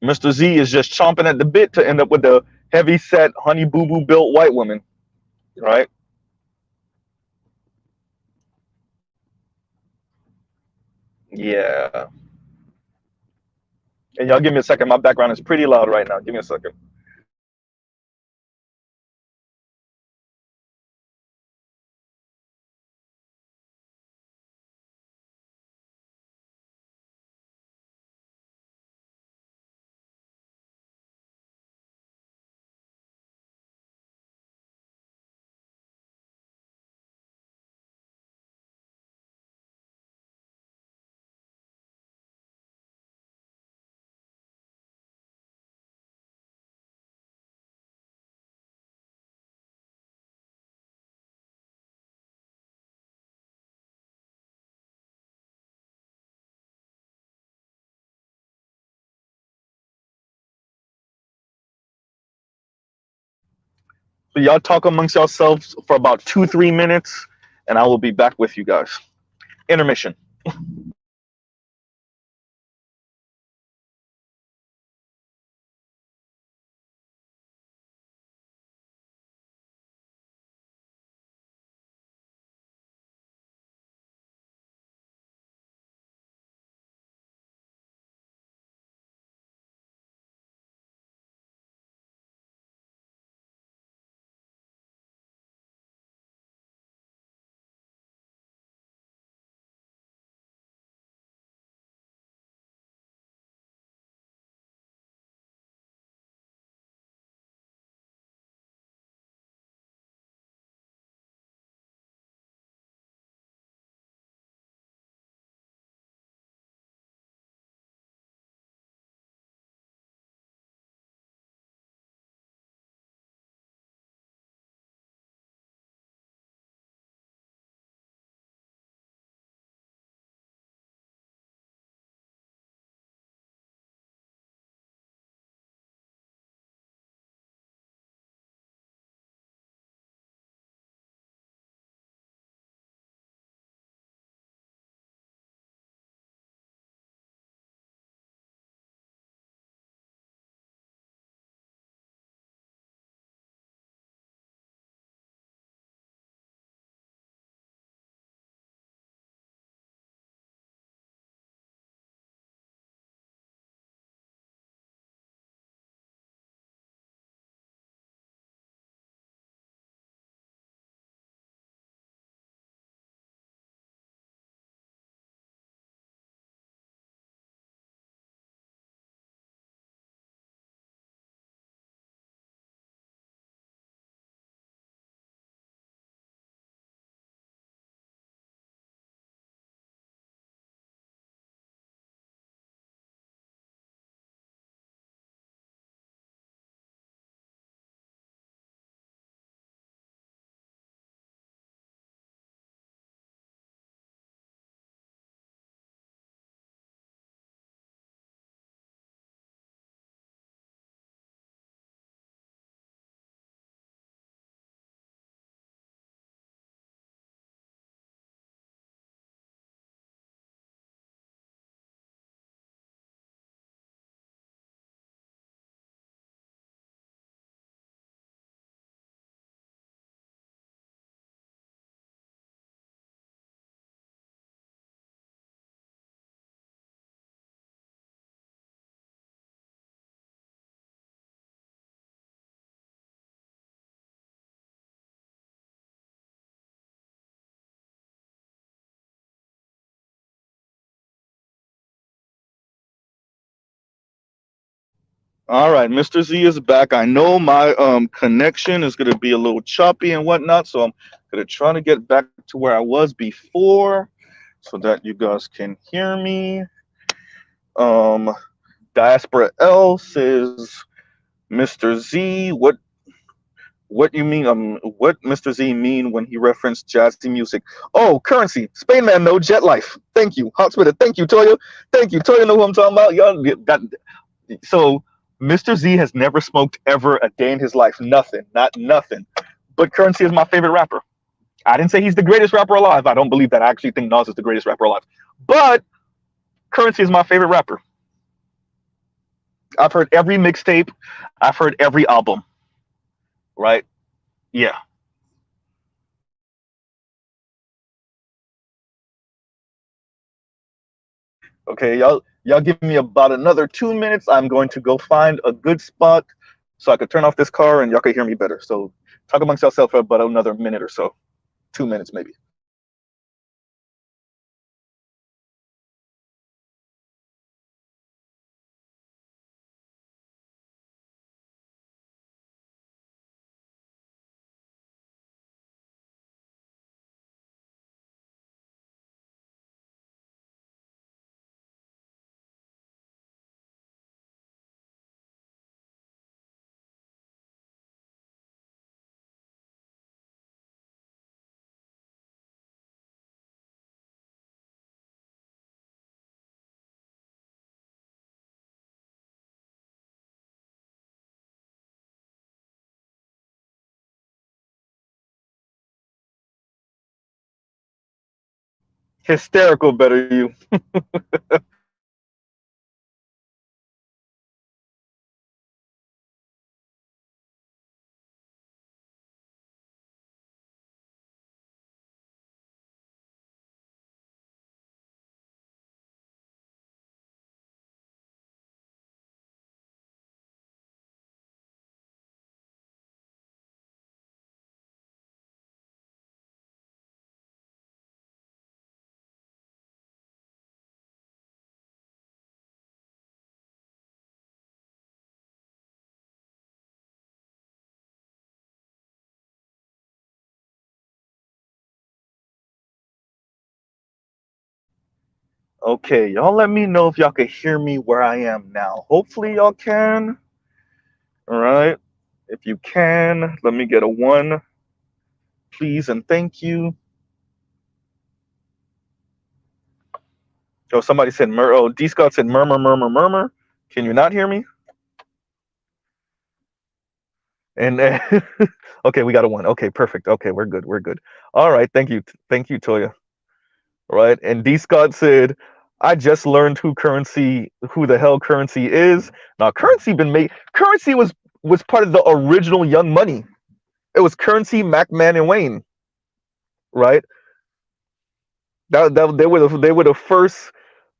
Mr. Z is just chomping at the bit to end up with a heavy set, honey boo boo built white woman, right? Yeah. And y'all give me a second. My background is pretty loud right now. Give me a second. So y'all talk amongst yourselves for about 2, 3 minutes, and I will be back with you guys. Intermission. All right, Mr. Z is back. I know my connection is going to be a little choppy and whatnot, so I'm going to try to get back to where I was before so that you guys can hear me. Um, Diaspora L says, Mr. Z, what you mean? What Mr. Z mean when he referenced jazzy music? Oh, currency, Spain man, no jet life. Thank you, Hot Twitter. Thank you, Toya. Thank you, Toya. Know who I'm talking about? Y'all got so. Mr. Z has never smoked ever a day in his life. Nothing, not nothing. But Currency is my favorite rapper. I didn't say he's the greatest rapper alive. I don't believe that. I actually think Nas is the greatest rapper alive. But Currency is my favorite rapper. I've heard every mixtape. I've heard every album. Right? Yeah. Okay, y'all give me about another 2 minutes. I'm going to go find a good spot so I could turn off this car and y'all can hear me better. So talk amongst yourself for about another minute or so, 2 minutes maybe. Hysterical, better you. Okay, y'all let me know if y'all can hear me where I am now. Hopefully y'all can. All right. If you can, let me get a one, please and thank you. Oh, somebody said oh, D Scott said murmur, murmur, murmur. Can you not hear me? And okay, we got a one. Okay, perfect. Okay, we're good. We're good. All right, thank you, Toya. All right, and D Scott said, "I just learned who the hell currency is. Now, currency been made. Currency was part of the original Young Money. It was currency, Mac, Man, and Wayne. Right? They were the first.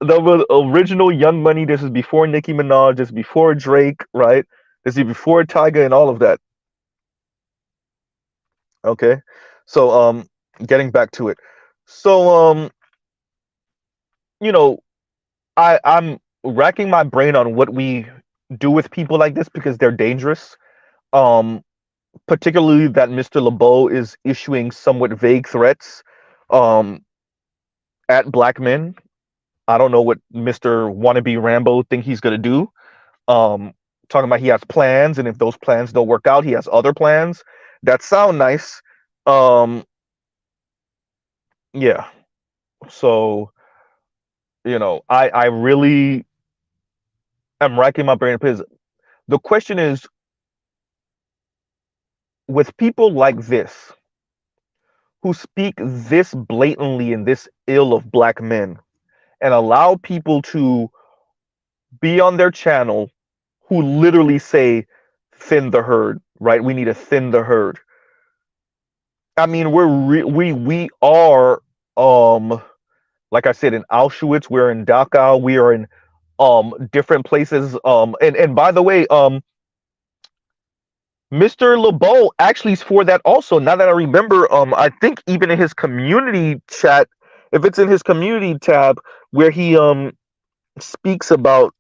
They were the original Young Money. This is before Nicki Minaj. This is before Drake. Right? This is before Tyga and all of that. Okay, so getting back to it. So you know, I'm racking my brain on what we do with people like this because they're dangerous. Um, Particularly that Mr. LeBeau is issuing somewhat vague threats um at black men. I don't know what Mr. Wannabe Rambo think he's gonna do. Um, Talking about he has plans, and if those plans don't work out, he has other plans that sound nice. Um, yeah. So I really am racking my brain because the question is, with people like this who speak this blatantly and this ill of black men and allow people to be on their channel who literally say thin the herd, right? We need to thin the herd. I mean, we are like I said, in Auschwitz, we're in Dachau, we are in different places. And by the way, Mr. LeBeau actually is for that also. Now that I remember, I think even in his community chat, if it's in his community tab where he speaks about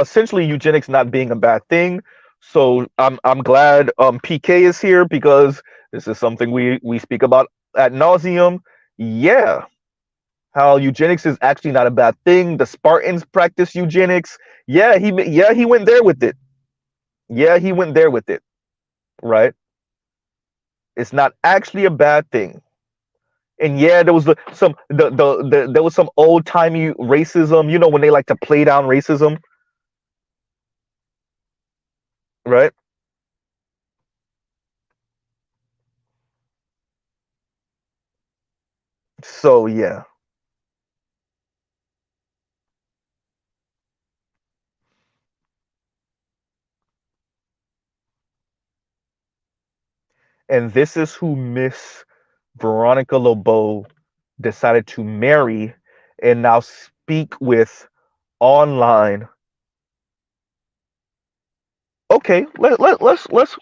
essentially eugenics not being a bad thing. So I'm glad PK is here because this is something we speak about at nauseum. Yeah, how eugenics is actually not a bad thing. The Spartans practice eugenics. Yeah he went there with it. Yeah, he went there with it. Right. It's not actually a bad thing. And yeah, there was there was some old timey racism. You know when they like to play down racism, right? So yeah, and this is who Miss Veronica Lobo decided to marry, and now speak with online. Okay, let's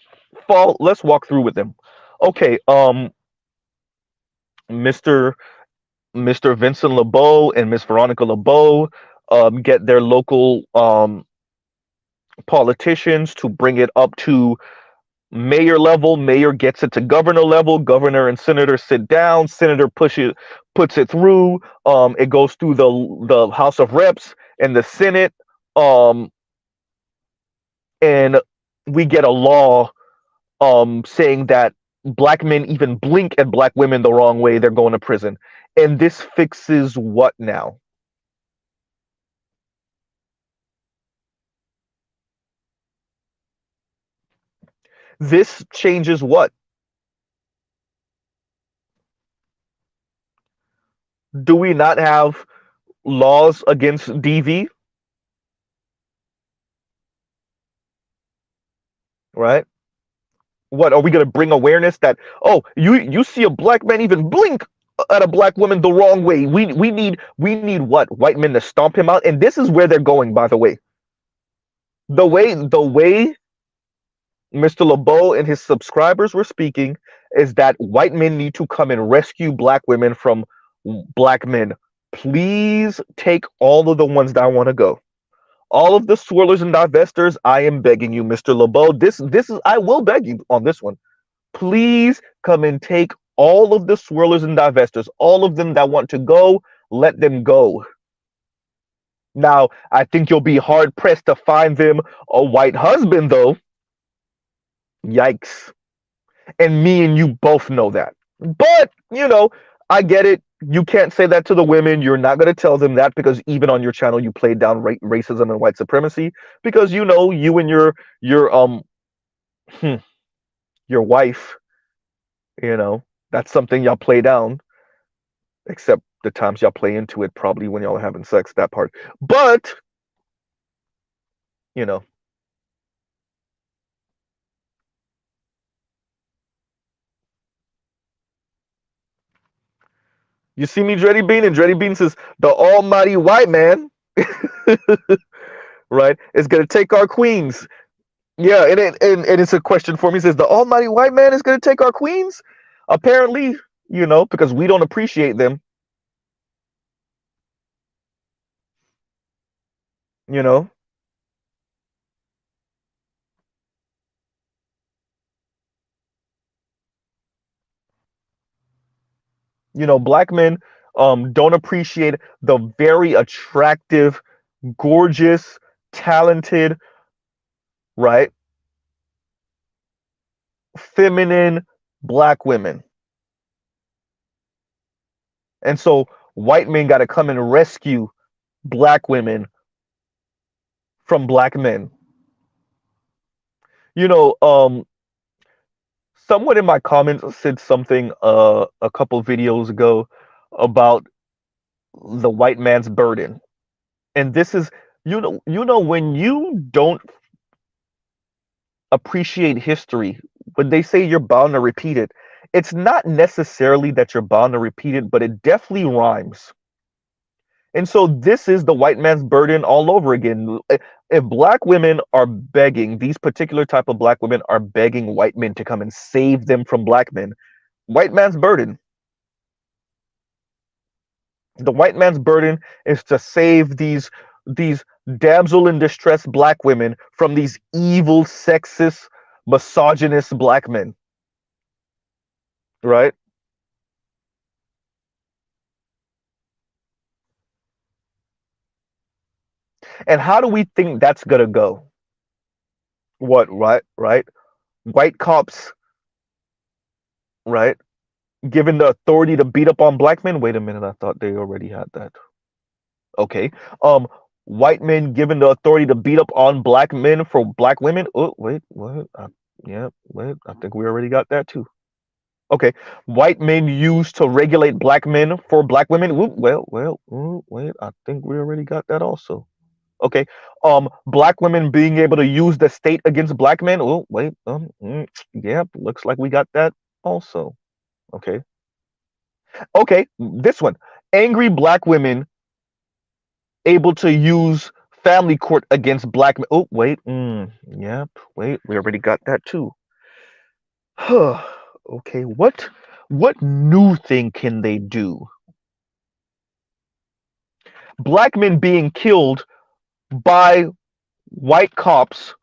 walk through with them. Okay, Mr. Mr. Vincent LeBeau and Miss Veronica LeBeau get their local politicians to bring it up to mayor level. Mayor gets it to governor level. Governor and senator sit down. Senator puts it through. It goes through the House of Reps and the Senate. Um, and we get a law saying that black men even blink at black women the wrong way, they're going to prison. And this fixes what now? This changes what? Do we not have laws against DV? Right? What are we going to bring awareness that, oh, you see a black man even blink at a black woman the wrong way? We need what? White men to stomp him out. And this is where they're going, by the way. The way Mr. LeBeau and his subscribers were speaking is that white men need to come and rescue black women from black men. Please take all of the ones that want to go. All of the swirlers and divestors, I am begging you, Mr. LeBeau. This is I will beg you on this one. Please come and take all of the swirlers and divestors, all of them that want to go, let them go. Now, I think you'll be hard pressed to find them a white husband, though. Yikes. And me and you both know that. But, I get it. You can't say that to the women. You're not going to tell them that because even on your channel, you played down racism and white supremacy because you and your hmm, your wife, that's something y'all play down. Except the times y'all play into it, probably when y'all are having sex. That part. But you know, you see me, Dreddy Bean, and Dreddy Bean says the almighty white man, right, is gonna take our queens. Yeah, and it's a question for me. It says the almighty white man is gonna take our queens. Apparently, because we don't appreciate them. You know, black men don't appreciate the very attractive, gorgeous, talented, right, feminine black women. And so white men got to come and rescue black women from black men. You know, someone in my comments said something a couple videos ago about the white man's burden. And this is when you don't appreciate history, when they say you're bound to repeat it, it's not necessarily that you're bound to repeat it, but it definitely rhymes. And so this is the white man's burden all over again. If black women are begging, these particular type of black women are begging white men to come and save them from black men. White man's burden. The white man's burden is to save these damsel in distress black women from these evil, sexist, misogynist black men. Right? And how do we think that's gonna go? What, right? White cops, right? Given the authority to beat up on black men. Wait a minute, I thought they already had that. Okay. White men given the authority to beat up on black men for black women. Oh, wait, what? Yeah, wait, I think we already got that too. Okay. White men used to regulate black men for black women. Ooh, wait, I think we already got that also. Okay. Black women being able to use the state against black men. Oh, wait, yeah, looks like we got that also. Okay. Okay, this one. Angry black women able to use family court against black men. Oh, wait. Yep. Wait. We already got that too. Okay. What new thing can they do? Black men being killed by white cops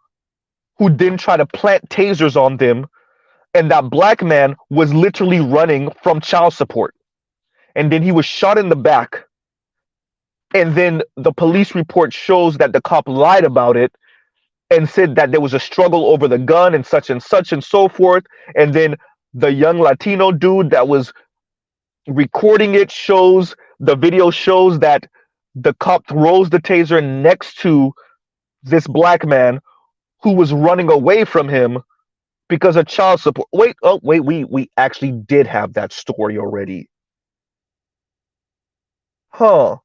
who then try to plant tasers on them, and that black man was literally running from child support, and then he was shot in the back, and then the police report shows that the cop lied about it and said that there was a struggle over the gun and such and so forth. And then the young Latino dude that was recording it shows the video shows that the cop throws the taser next to this black man who was running away from him because of child support. Wait, oh wait, we actually did have that story already. Huh.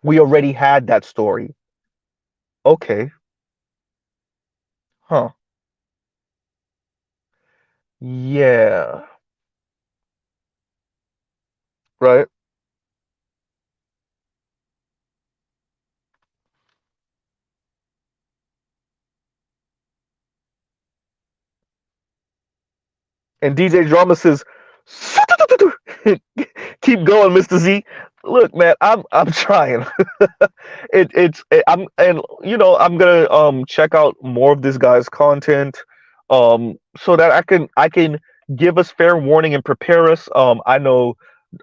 We already had that story. Okay. Huh. Yeah. Right. And DJ Drama says, "Keep going, Mr. Z." Look, man, I'm trying. I'm and I'm gonna check out more of this guy's content, so that I can give us fair warning and prepare us. I know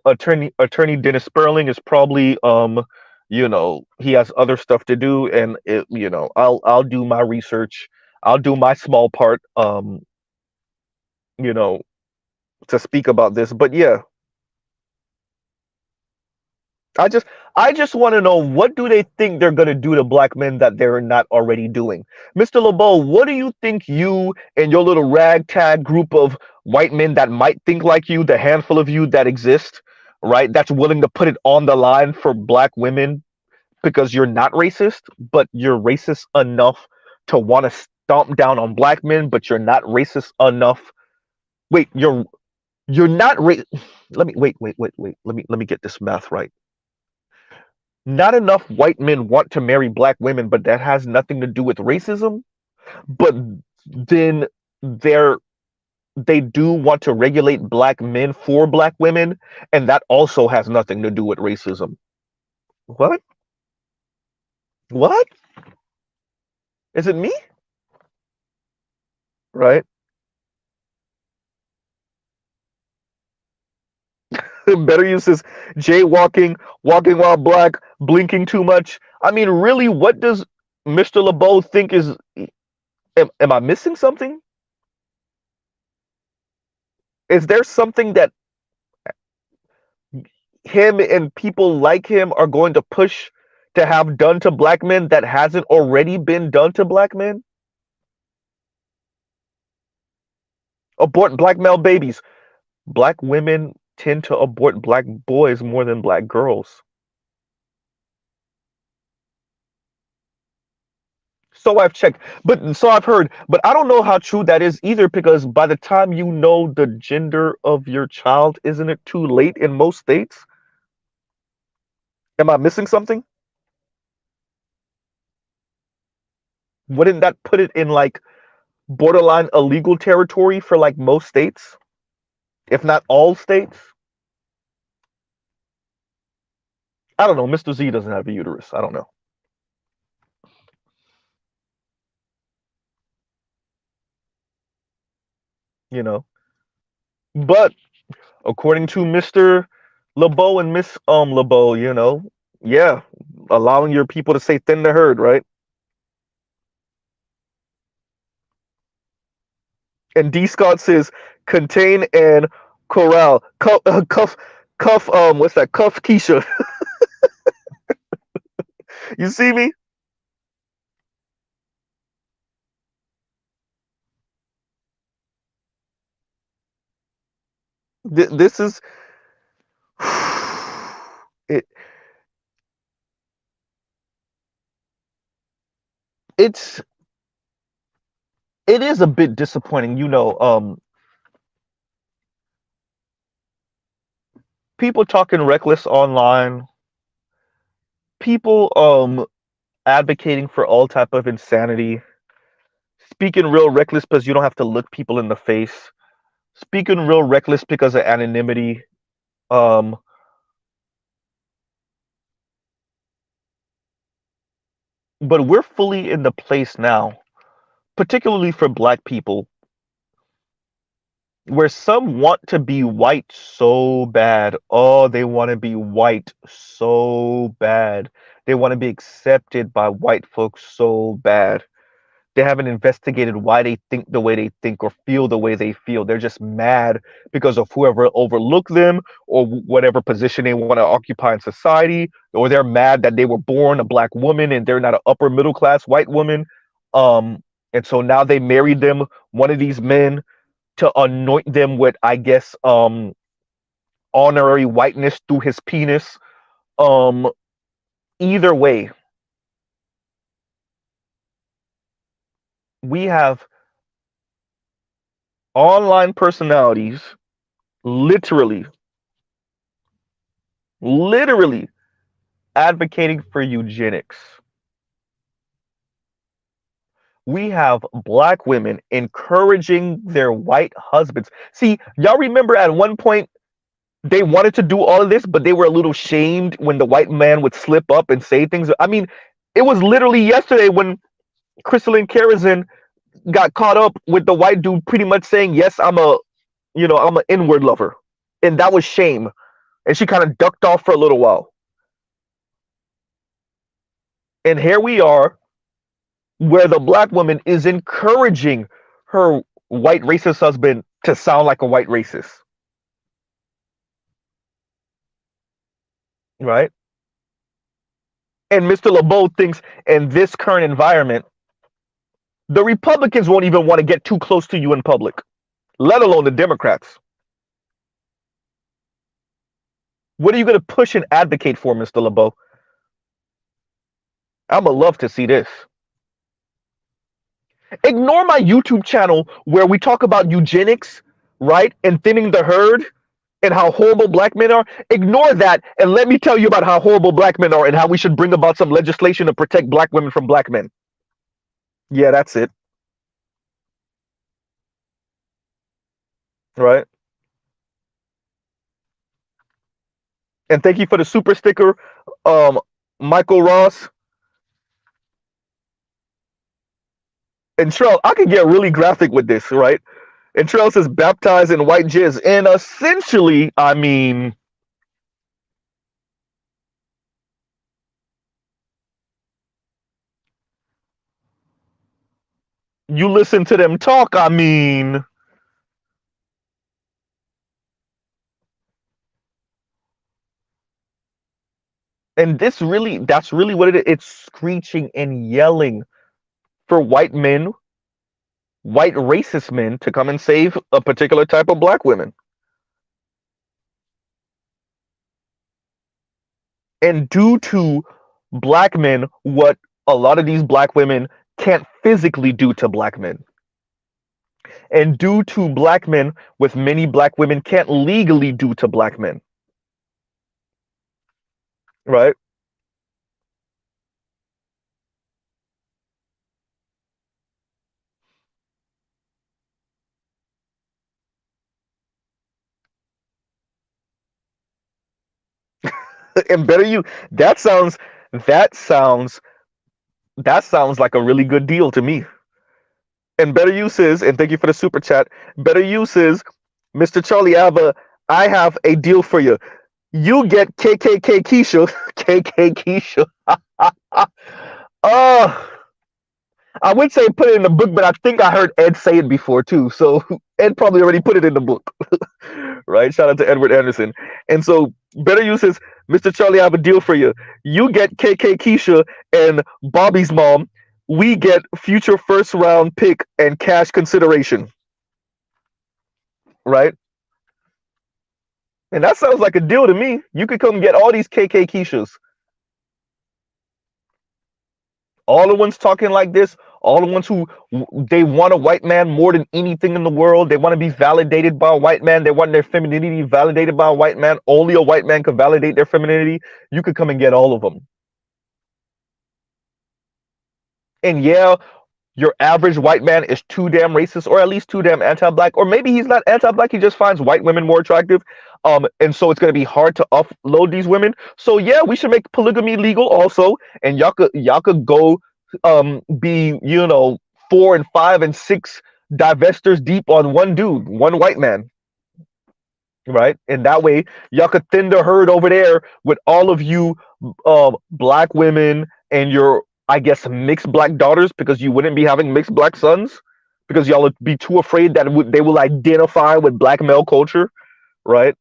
attorney Dennis Sperling is probably he has other stuff to do, and I'll do my research. I'll do my small part. You know to speak about this. But yeah, I just I just want to know, what do they think they're gonna do to black men that they're not already doing. Mr. LeBeau, what do you think you and your little ragtag group of white men that might think like you, the handful of you that exist, right, that's willing to put it on the line for black women because you're not racist, but you're racist enough to want to stomp down on black men, but you're not racist enough. Wait, you're not let me wait. Let me get this math right. Not enough white men want to marry black women, but that has nothing to do with racism. But then they're they do want to regulate black men for black women, and that also has nothing to do with racism. What? What? Is it me? Right? Better use is jaywalking, walking while black, blinking too much. I mean, really, what does Mr. LeBeau think is? Am I missing something? Is there something that him and people like him are going to push to have done to black men that hasn't already been done to black men? Abort black male babies. Black women tend to abort black boys more than black girls. So I've checked, but so I've heard, but I don't know how true that is either, because by the time you know the gender of your child, isn't it too late in most states? Am I missing something? Wouldn't that put it in like borderline illegal territory for like most states, if not all states? I don't know. Mr. Z doesn't have a uterus. I don't know. You know. But according to Mr. LeBeau and Miss LeBeau, yeah, allowing your people to say thin the herd, right? And D Scott says contain and corral. Cuff, what's that? Cuff Keisha. You see me? This is it. It's it is a bit disappointing, people talking reckless online. people advocating for all type of insanity, speaking real reckless because you don't have to look people in the face, speaking real reckless because of anonymity. Um, but we're fully in the place now, particularly for black people, where some want to be white so bad. Oh, they want to be white so bad. They want to be accepted by white folks so bad. They haven't investigated why they think the way they think or feel the way they feel. They're just mad because of whoever overlooked them or whatever position they want to occupy in society, or they're mad that they were born a black woman and they're not an upper middle class white woman. Um, and so now they married them, one of these men, to anoint them with, I guess, honorary whiteness through his penis. Um, Either way, we have online personalities literally, literally advocating for eugenics. We have black women encouraging their white husbands. See, y'all remember at one point they wanted to do all of this, but they were a little shamed when the white man would slip up and say things. I mean, it was literally yesterday when Crystalline Karazin got caught up with the white dude pretty much saying, "Yes, I'm an inward lover," and that was shame. And she kind of ducked off for a little while. And here we are, where the black woman is encouraging her white racist husband to sound like a white racist, right? And Mr. LeBeau thinks in this current environment, the Republicans won't even want to get too close to you in public, let alone the Democrats. What are you going to push and advocate for, Mr. LeBeau? I'm going to love to see this. Ignore my YouTube channel where we talk about eugenics, right? And thinning the herd and how horrible black men are. Ignore that and let me tell you about how horrible black men are and how we should bring about some legislation to protect black women from black men. Yeah, that's it. Right? And thank you for the super sticker, Michael Ross. And Trell, I could get really graphic with this, right? And Trell says baptized in white jizz. And essentially, I mean, you listen to them talk, I mean, and that's really what it is. It's screeching and yelling for white men, white racist men to come and save a particular type of black women. And due to black men, what a lot of these black women can't physically do to black men. And due to black men, with many black women can't legally do to black men. Right? And better you that sounds that sounds that sounds like a really good deal to me. And better use is, and thank you for the super chat. Better use is, Mr. Charlie Alva, I have a deal for you. You get KKK Keisha, KK Keisha. Oh, I would say put it in the book, but I think I heard Ed say it before too. So Ed probably already put it in the book, right? Shout out to Edward Anderson. And so better use is, Mr. Charlie, I have a deal for you. You get KK Keisha and Bobby's mom. We get future first round pick and cash consideration, right? And that sounds like a deal to me. You could come get all these KK Keishas. All the ones talking like this, all the ones who they want a white man more than anything in the world. They want to be validated by a white man. They want their femininity validated by a white man. Only a white man can validate their femininity. You could come and get all of them. And yeah, your average white man is too damn racist, or at least too damn anti-black, or maybe he's not anti-black, he just finds white women more attractive. And so it's gonna be hard to upload these women. So yeah, we should make polygamy legal also, and y'all could go be, 4 and 5 and 6 divestors deep on one dude, one white man, right? And that way y'all could thin the herd over there with all of you black women and your, I guess, mixed black daughters, because you wouldn't be having mixed black sons because y'all would be too afraid that they will identify with black male culture, right?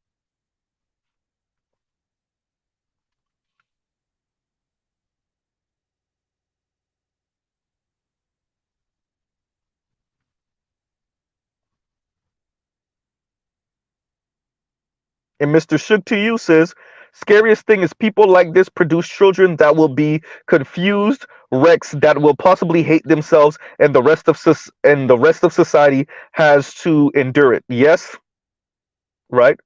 And Mr. Shook to you says, scariest thing is people like this produce children that will be confused wrecks that will possibly hate themselves, and the rest of society has to endure it. Yes, right?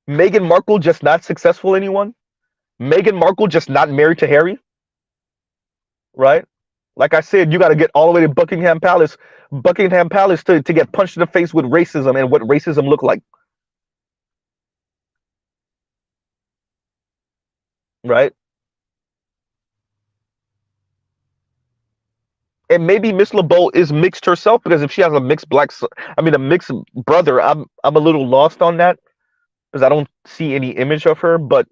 Meghan Markle just not successful, anyone? Meghan Markle just not married to Harry, right? Like I said, you got to get all the way to Buckingham Palace to get punched in the face with racism and what racism look like, right? And maybe Miss LeBeau is mixed herself, because if she has a mixed I mean a mixed brother, I'm a little lost on that because I don't see any image of her. But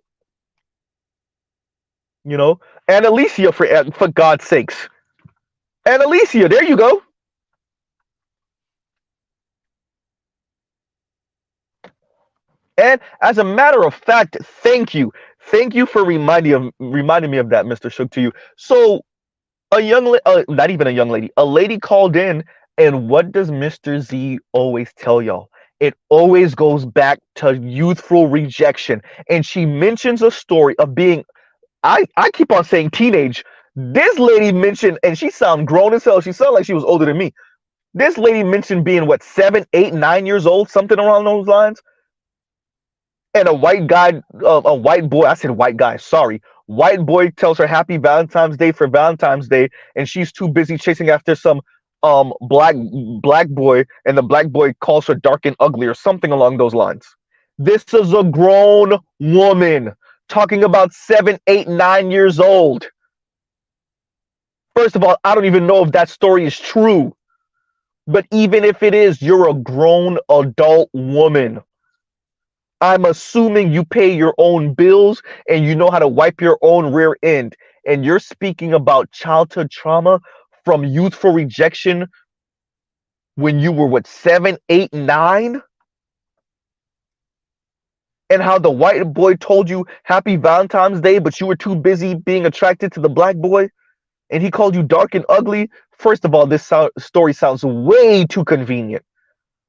you know, and Alicia, for God's sakes, and Alicia, there you go. And as a matter of fact, thank you for reminding me of that, Mister Shook. To you. So not even a young lady, a lady called in, and what does Mr. Z always tell y'all? It always goes back to youthful rejection. And she mentions a story of being, I keep on saying teenage. This lady mentioned, and she sound grown as hell. She sounded like she was older than me. This lady mentioned being what, 7, 8, 9 years old, something around those lines, and a white guy, a white boy, I said white guy, sorry, white boy tells her happy Valentine's Day for Valentine's Day, and she's too busy chasing after some black boy, and the black boy calls her dark and ugly or something along those lines. This is a grown woman talking about 7, 8, 9 years old. First of all, I don't even know if that story is true, but even if it is, you're a grown adult woman. I'm assuming you pay your own bills and you know how to wipe your own rear end. And you're speaking about childhood trauma from youthful rejection when you were, what, 7, 8, 9? And how the white boy told you happy Valentine's Day, but you were too busy being attracted to the black boy, and he called you dark and ugly. First of all, this story sounds way too convenient,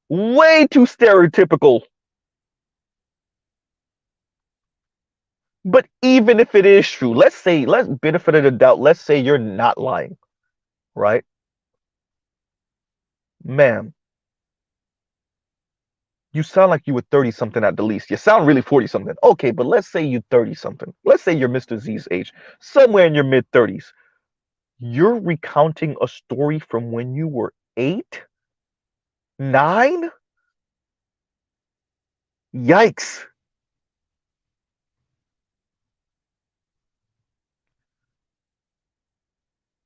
way too stereotypical. But even if it is true, let's benefit of the doubt, let's say you're not lying, right? Ma'am, you sound like you were 30 something at the least. You sound really 40 something. Okay, but let's say you're 30 something. Let's say you're Mr. Z's age, somewhere in your mid 30s. You're recounting a story from when you were 8, 9? Yikes.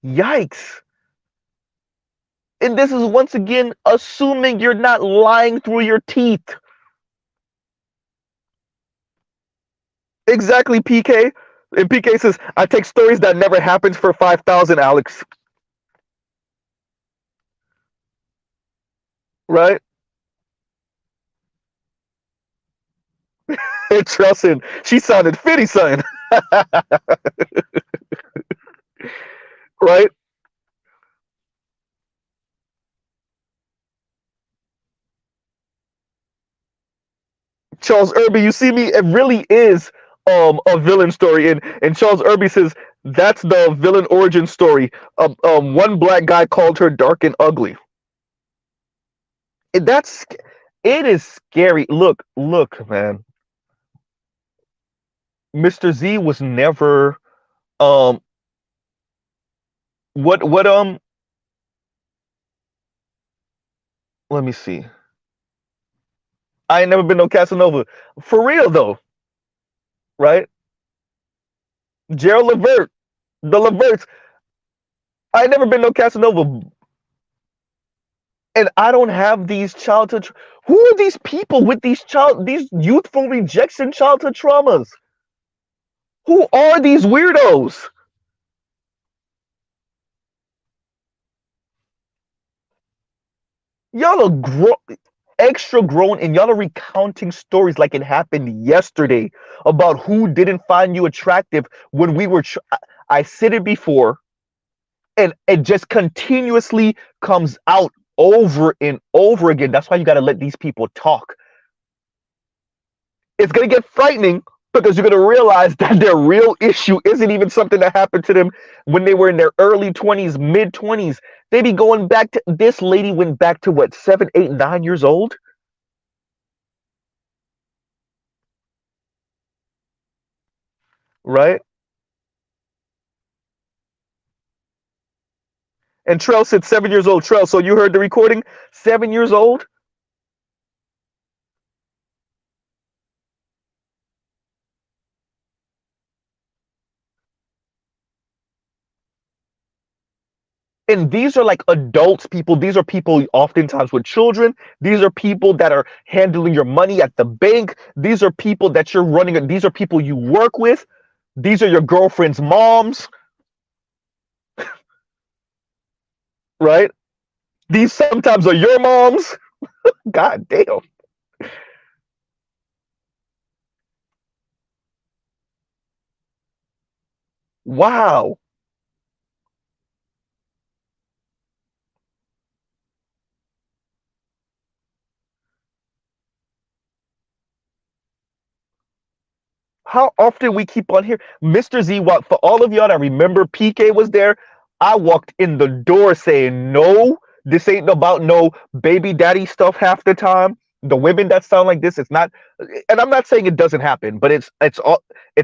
Yikes. And this is once again assuming you're not lying through your teeth. Exactly, PK. And PK says, I take stories that never happened for 5,000, Alex. Right? And Trustin, she sounded fitty, son. Right? Charles Irby, you see me? It really is a villain story. And Charles Irby says, that's the villain origin story. One black guy called her dark and ugly. And it is scary. Look, man. Mr. Z was never um What let me see. I ain't never been no Casanova. For real though, right? Gerald Levert, the Leverts. I ain't never been no Casanova. And I don't have these childhood who are these people with these youthful rejection childhood traumas? Who are these weirdos? Y'all are extra grown and y'all are recounting stories like it happened yesterday about who didn't find you attractive when we were. I said it before, and it just continuously comes out over and over again. That's why you got to let these people talk. It's going to get frightening because you're going to realize that their real issue isn't even something that happened to them when they were in their early 20s, mid 20s. They be going back to this lady went back to what, 7, 8, 9 years old? Right? And Trell said 7 years old. Trell, so you heard the recording? 7 years old? And these are like adults people. These are people oftentimes with children. These are people that are handling your money at the bank. These are people that you're running. These are people you work with. These are your girlfriend's moms, right? These sometimes are your moms. God damn. Wow. How often we keep on here. Mr. Z walked for all of y'all that remember PK was there. I walked in the door saying, no, this ain't about no baby daddy stuff half the time. The women that sound like this, it's not, and I'm not saying it doesn't happen, but it's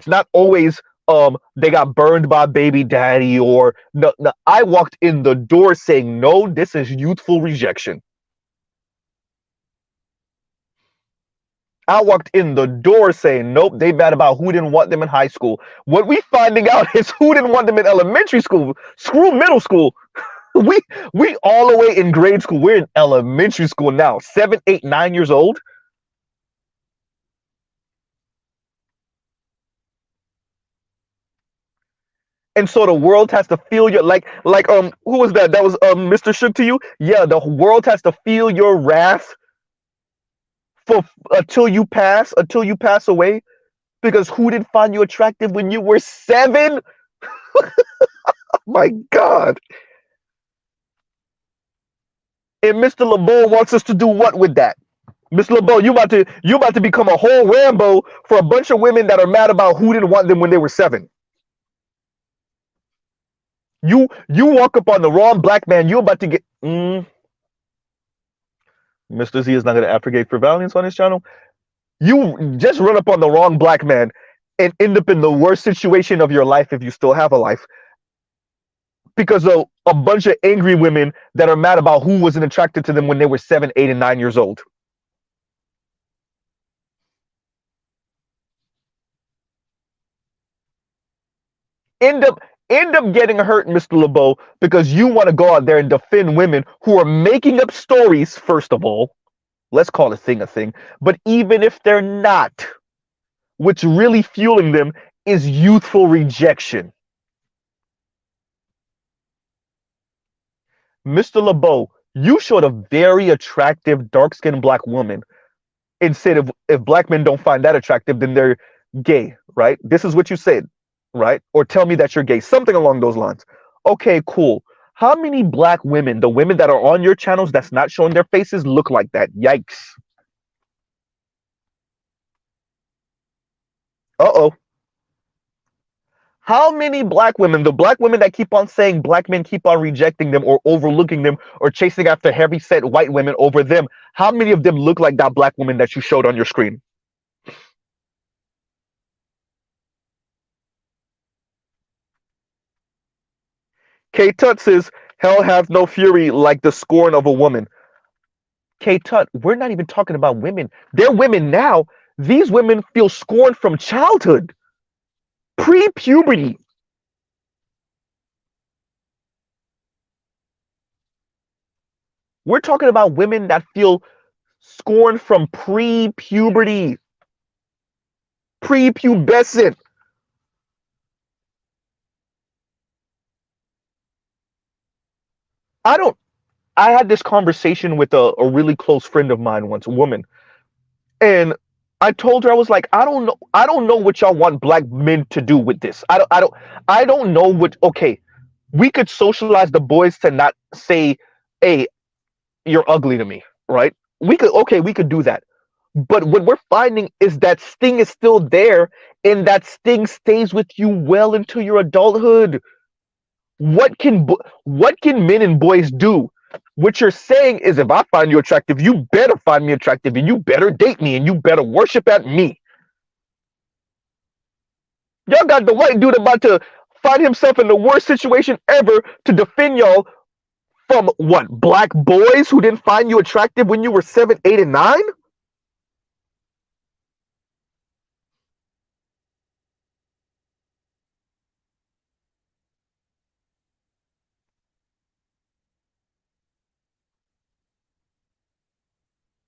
not always they got burned by baby daddy or no, no. I walked in the door saying, no, this is youthful rejection. I walked in the door saying, nope, they mad about who didn't want them in high school. What we finding out is who didn't want them in elementary school. Screw middle school. We we all the way in grade school. We're in elementary school now. 7, 8, 9 years old. And so the world has to feel your like who was that? That was Mr. Shook to you? Yeah, the world has to feel your wrath for until you pass away. Because who didn't find you attractive when you were 7? My God. And Mr. LeBeau wants us to do what with that? Mr. LeBeau, you about to become a whole Rambo for a bunch of women that are mad about who didn't want them when they were 7. You walk up on the wrong black man, you about to get Mr. Z is not gonna advocate for violence on his channel. You just run up on the wrong black man and end up in the worst situation of your life if you still have a life. Because of a bunch of angry women that are mad about who wasn't attracted to them when they were 7, 8, and 9 years old. End up end up getting hurt, Mr. LeBeau, because you want to go out there and defend women who are making up stories, first of all. Let's call a thing. But even if they're not, what's really fueling them is youthful rejection. Mr. LeBeau, you showed a very attractive, dark skinned black woman and said if black men don't find that attractive, then they're gay, right? This is what you said, right? Or tell me that you're gay, something along those lines. Okay, cool. How many black women, the women that are on your channels that's not showing their faces, look like that? Yikes. Uh oh. How many black women, the black women that keep on saying black men keep on rejecting them or overlooking them or chasing after heavy set white women over them, how many of them look like that black woman that you showed on your screen? K Tut says, hell hath no fury like the scorn of a woman. K Tut, we're not even talking about women. They're women now. These women feel scorned from childhood, pre puberty. We're talking about women that feel scorned from pre puberty, pre-pubescent. I don't. I had this conversation with a really close friend of mine once, a woman, and I told her I was like, I don't know, I don't know what y'all want black men to do with this. I don't know what. Okay, we could socialize the boys to not say, "Hey, you're ugly to me," right? We could do that. But what we're finding is that sting is still there, and that sting stays with you well into your adulthood. What can men and boys do? What you're saying is, if I find you attractive, you better find me attractive, and you better date me, and you better worship at me. Y'all got the white dude about to find himself in the worst situation ever to defend y'all from what? Black boys who didn't find you attractive when you were 7, 8, and 9?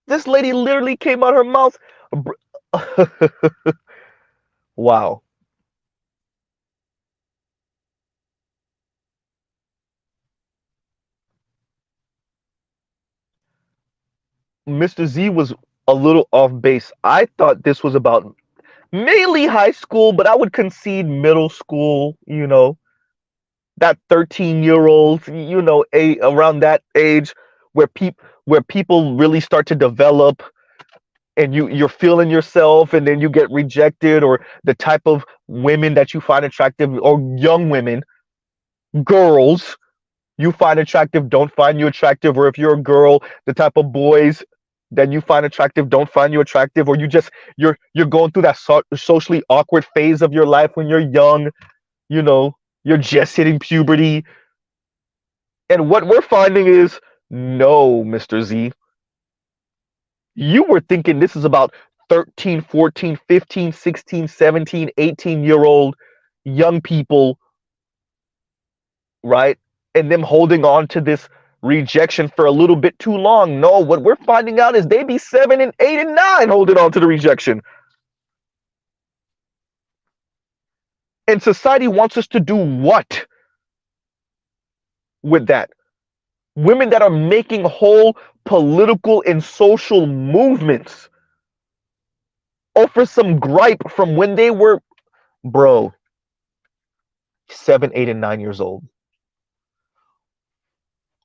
This lady literally came out her mouth. Wow. Mr. Z was a little off base. I thought this was about mainly high school, but I would concede middle school, that 13-year-old, around that age where people really start to develop, and you're feeling yourself, and then you get rejected, or the type of women that you find attractive, or young women, girls you find attractive don't find you attractive, or if you're a girl, the type of boys that you find attractive don't find you attractive, or you're going through that socially awkward phase of your life when you're young, you know you're just hitting puberty. And what we're finding is, no, Mr. Z, you were thinking this is about 13, 14, 15, 16, 17, 18-year-old young people, right? And them holding on to this rejection for a little bit too long. No, what we're finding out is they be 7 and 8 and 9 holding on to the rejection. And society wants us to do what with that? Women that are making whole political and social movements over some gripe from when they were, bro, 7, 8, and 9 years old.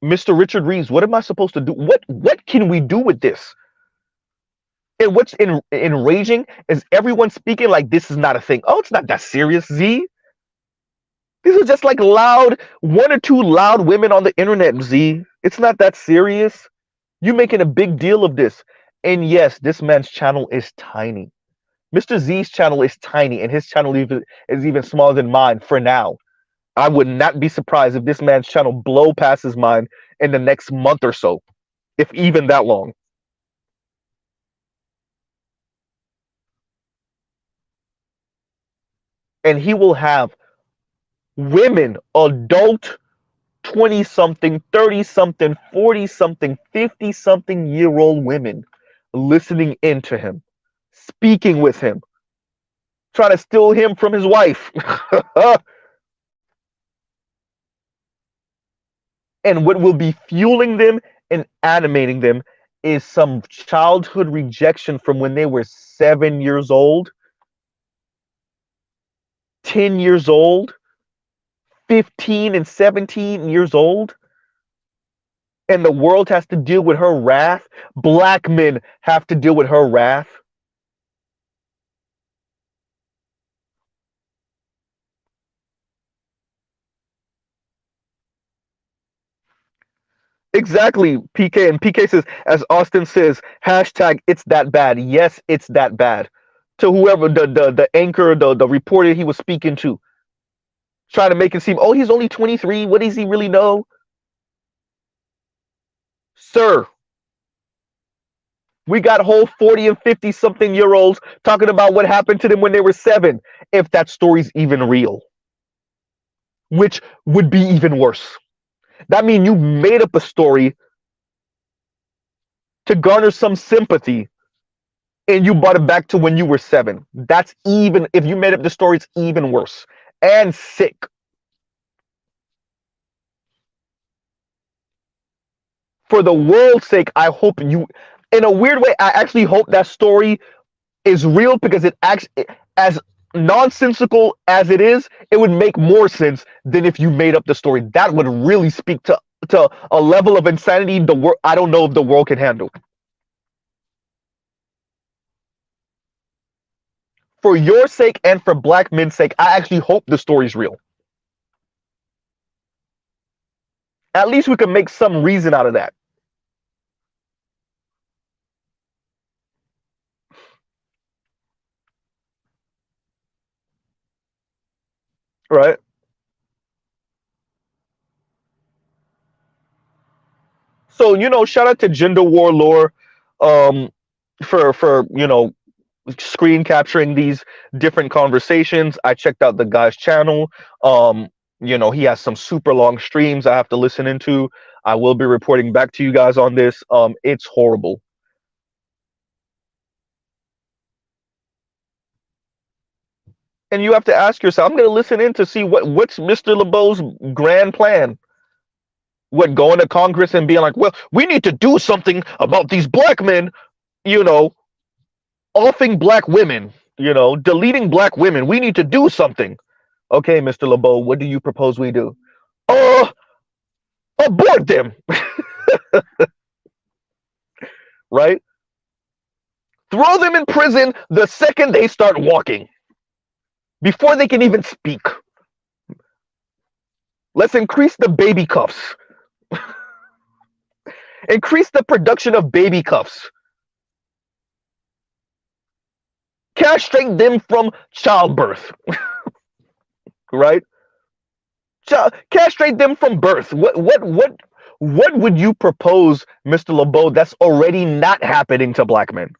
Mr. Richard Reeves, what am I supposed to do? What can we do with this? And what's enraging is everyone speaking like this is not a thing. Oh, it's not that serious, Z. These are just like loud, one or two loud women on the internet, Z. It's not that serious. You making a big deal of this. And yes, this man's channel is tiny. Mr. Z's channel is tiny, and his channel is even smaller than mine for now. I would not be surprised if this man's channel blow passes mine in the next month or so, if even that long. And he will have women, adult 20 something, 30 something, 40 something, 50 something year old women listening into him, speaking with him, trying to steal him from his wife. And what will be fueling them and animating them is some childhood rejection from when they were 7 years old, 10 years old, 15 and 17 years old. And the world has to deal with her wrath. Black men have to deal with her wrath. Exactly, PK. And PK says, as Austin says, hashtag it's that bad. Yes, it's that bad. To whoever the anchor, the reporter he was speaking to. trying to make it seem, oh, he's only 23. What does he really know? Sir, we got whole 40 and 50 something year olds talking about what happened to them when they were 7, if that story's even real, which would be even worse. That means you made up a story to garner some sympathy and you brought it back to when you were 7. That's even, if you made up the story, it's even worse and sick. For the world's sake, I hope you, in a weird way, I actually hope that story is real, because it actually, as nonsensical as it is, it would make more sense than if you made up the story. That would really speak to a level of insanity the world, I don't know if the world can handle. For your sake and for black men's sake, I actually hope the story's real. At least we can make some reason out of that. Right? So, shout out to Gender War Lore, um, for screen capturing these different conversations. I checked out the guy's channel. Um, he has some super long streams I have to listen into. I will be reporting back to you guys on this. It's horrible. And you have to ask yourself, I'm going to listen in to see what's Mr. LeBeau's grand plan. What, going to Congress and being like, well, we need to do something about these black men, you know, offing black women, deleting black women. We need to do something. Okay, Mr. LeBeau, what do you propose we do? Uh, abort them, right? Throw them in prison the second they start walking, before they can even speak. Let's increase the baby cuffs. Increase the production of baby cuffs. Castrate them from childbirth, right? Castrate them from birth. What would you propose, Mr. LeBeau, that's already not happening to black men?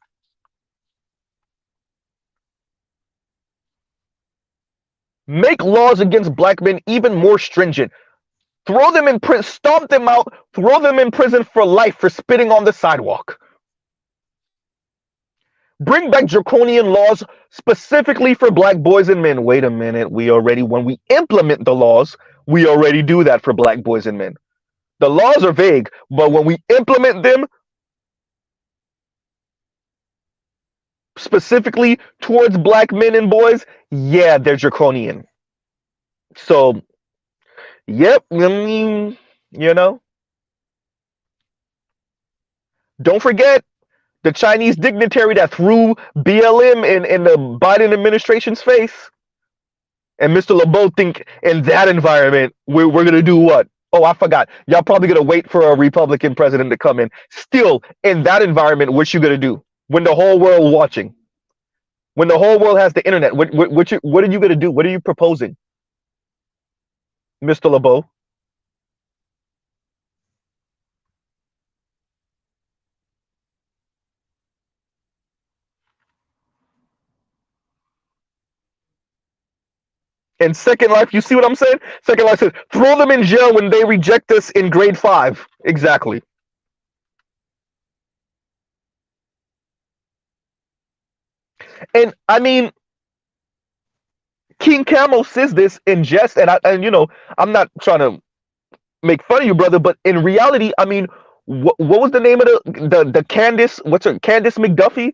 Make laws against black men even more stringent. Throw them in prison, stomp them out, throw them in prison for life for spitting on the sidewalk. Bring back draconian laws specifically for black boys and men. Wait a minute, when we implement the laws, we already do that for black boys and men. The laws are vague, but when we implement them specifically towards black men and boys, yeah, they're draconian. So, yep, I mean, don't forget the Chinese dignitary that threw BLM in the Biden administration's face. And Mr. LeBeau think in that environment, we're going to do what? Oh, I forgot. Y'all probably going to wait for a Republican president to come in. Still, in that environment, what you going to do? When the whole world watching? When the whole world has the internet, what are you going to do? What are you proposing, Mr. LeBeau? In Second Life, you see what I'm saying? Second Life says, throw them in jail when they reject us in grade 5. Exactly. And I mean, King Camel says this in jest, and I'm not trying to make fun of you, brother, but in reality, I mean, what was the name of the Candace? What's her, Candace McDuffie,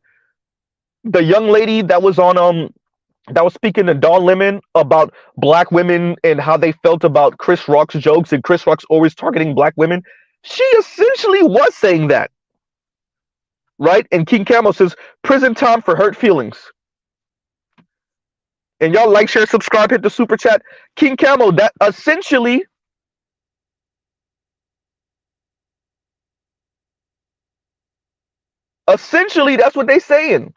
the young lady that was on that was speaking to Don Lemon about black women and how they felt about Chris Rock's jokes, and Chris Rock's always targeting black women. She essentially was saying that, right? And King Camel says prison time for hurt feelings. And y'all like, share, subscribe, hit the super chat. King Camel, that essentially that's what they saying.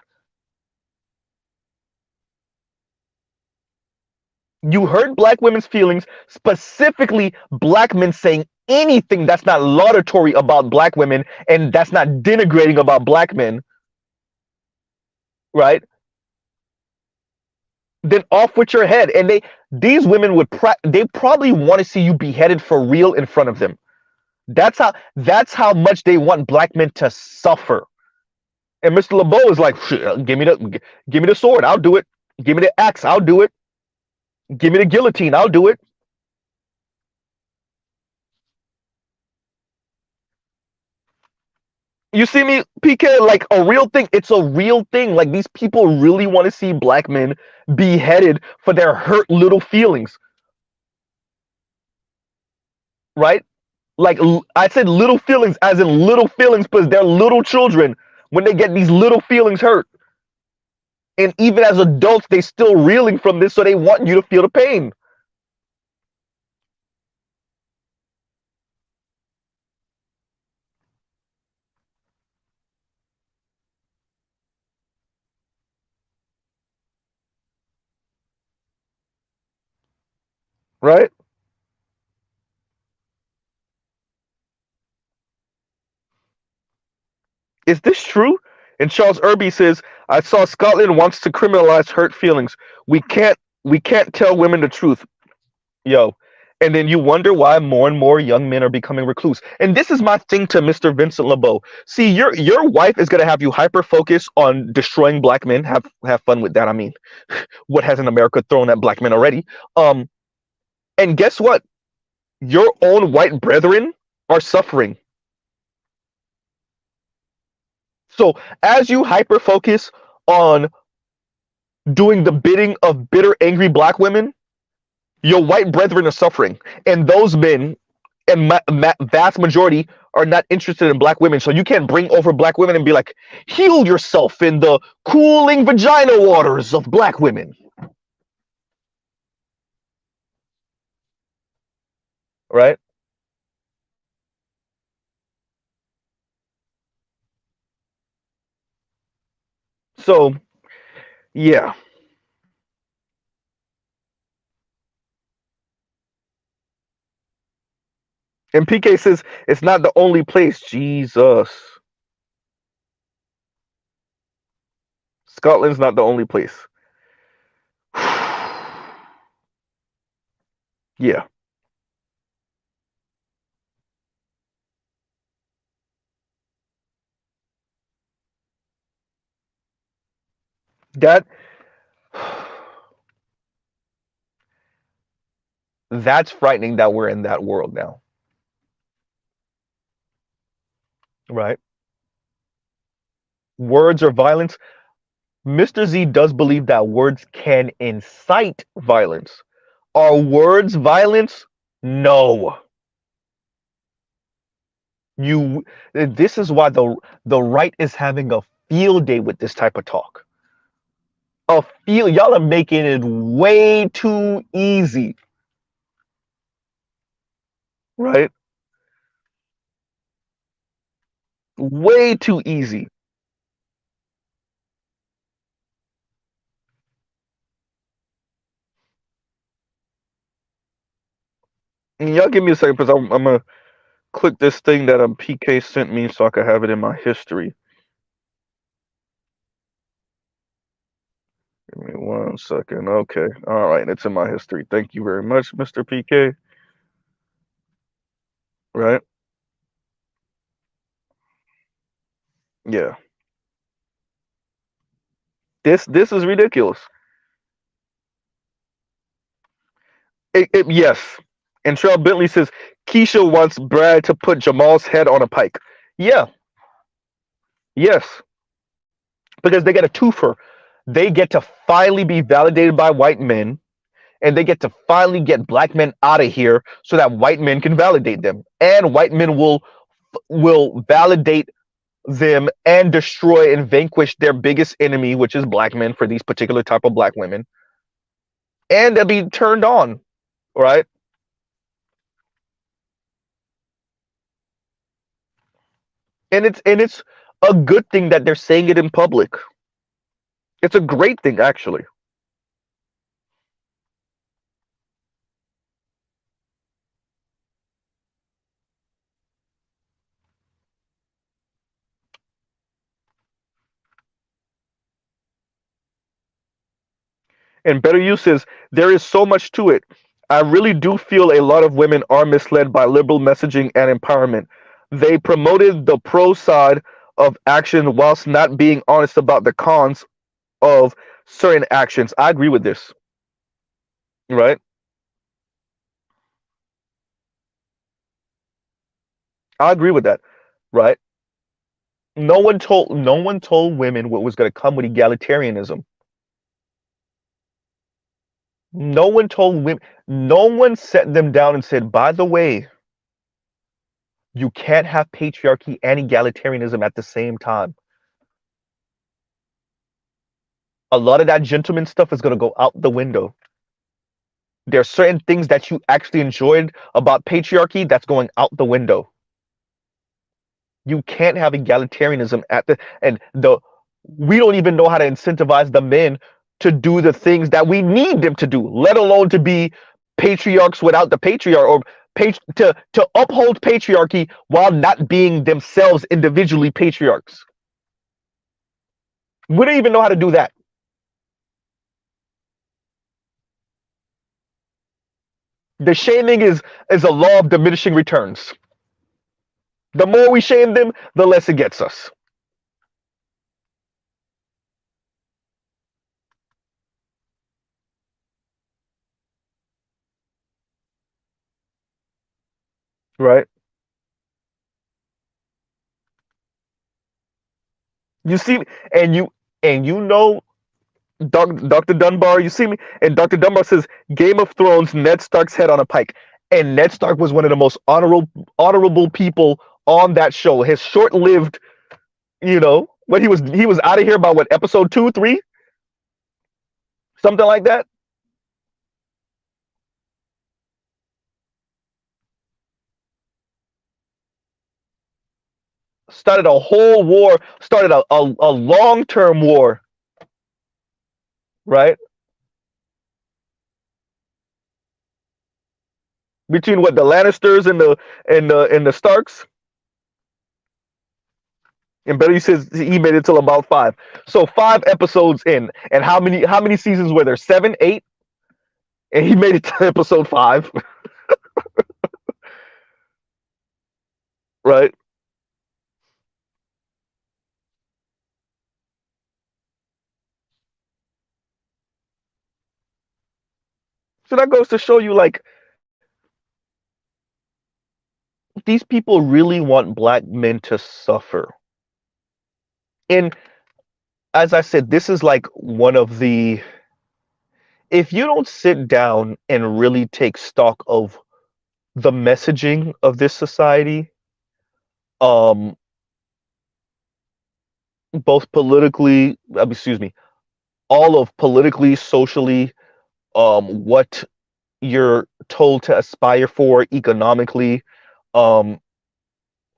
You hurt black women's feelings, specifically black men saying anything that's not laudatory about black women and that's not denigrating about black men, right? Then off with your head. And these women they probably want to see you beheaded for real in front of them. That's how much they want black men to suffer. And Mr. LeBeau is like, give me the sword, I'll do it. Give me the axe, I'll do it. Give me the guillotine, I'll do it. You see me, PK, like a real thing. It's a real thing. Like these people really want to see black men beheaded for their hurt little feelings, right? Like I said, little feelings, as in little feelings, because they're little children when they get these little feelings hurt. And even as adults, they still reeling from this, so they want you to feel the pain, right? Is this true? And Charles Irby says, I saw Scotland wants to criminalize hurt feelings. We can't tell women the truth. Yo. And then you wonder why more and more young men are becoming recluse. And this is my thing to Mr. Vincent LeBeau. See, your wife is gonna have you hyper focus on destroying black men. Have fun with that. I mean, what hasn't America thrown at black men already? Um, and guess what? Your own white brethren are suffering. So as you hyper focus on doing the bidding of bitter, angry black women, your white brethren are suffering, and those men, and vast majority, are not interested in black women. So you can't bring over black women and be like, heal yourself in the cooling vagina waters of black women, right? So yeah, and PK says it's not the only place. Jesus, Scotland's not the only place. Yeah, that that's frightening that we're in that world now, right? Words are violence. Mr. Z does believe that words can incite violence. Are words violence? No. You. This is why the right is having a field day with this type of talk. A field. Y'all are making it way too easy, right? Way too easy. And y'all give me a second because I'm gonna click this thing that PK sent me so I can have it in my history. Give me 1 second. Okay. All right. It's in my history. Thank you very much, Mr. PK. Right? Yeah. This is ridiculous. Yes. And Cheryl Bentley says Keisha wants Brad to put Jamal's head on a pike. Yeah. Yes. Because they get a twofer. They get to finally be validated by white men, and they get to finally get black men out of here so that white men can validate them. And white men will validate them and destroy and vanquish their biggest enemy, which is black men, for these particular type of black women. And they'll be turned on, right? And it's a good thing that they're saying it in public. It's a great thing, actually. And better use is there is so much to it. I really do feel a lot of women are misled by liberal messaging and empowerment. They promoted the pro side of action whilst not being honest about the cons of certain actions. I agree with this, right? I agree with that, right? No one told women what was going to come with egalitarianism. No one set them down and said, by the way, you can't have patriarchy and egalitarianism at the same time. A lot of that gentleman stuff is going to go out the window. There are certain things that you actually enjoyed about patriarchy that's going out the window. You can't have egalitarianism at the and the we don't even know how to incentivize the men to do the things that we need them to do, let alone to be patriarchs without the patriarch or to uphold patriarchy while not being themselves individually patriarchs. We don't even know how to do that. The shaming is a law of diminishing returns. The more we shame them, the less it gets us. Right? You see, and you know, Dr. Dunbar, you see me, and Dr. Dunbar says Game of Thrones, Ned Stark's head on a pike, and Ned Stark was one of the most honorable people on that show. His short-lived, when he was out of here by what, episode 2, 3, something like that. Started a whole war, started a long-term war, right? Between what, the Lannisters and the Starks. And Betty says he made it till about 5. So 5 episodes in, and how many seasons were there? 7, 8, and he made it to episode 5, right? So that goes to show you, like, these people really want black men to suffer. And as I said, this is like one of the, if you don't sit down and really take stock of the messaging of this society, um, both politically, excuse me, all of politically, socially, what you're told to aspire for economically, um,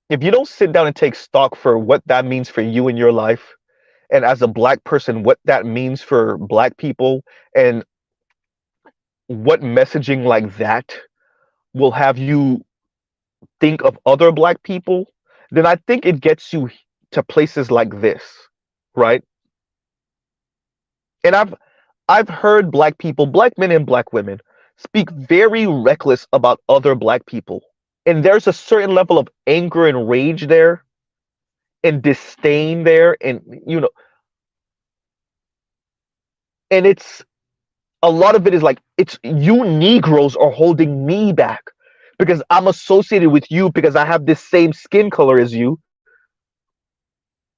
if you don't sit down and take stock for what that means for you in your life, and as a black person, what that means for black people, and what messaging like that will have you think of other black people, then I think it gets you to places like this, right? And I've heard black people, black men and black women, speak very reckless about other black people. And there's a certain level of anger and rage there and disdain there, and and it's a lot of it is like, it's you Negroes are holding me back because I'm associated with you because I have this same skin color as you.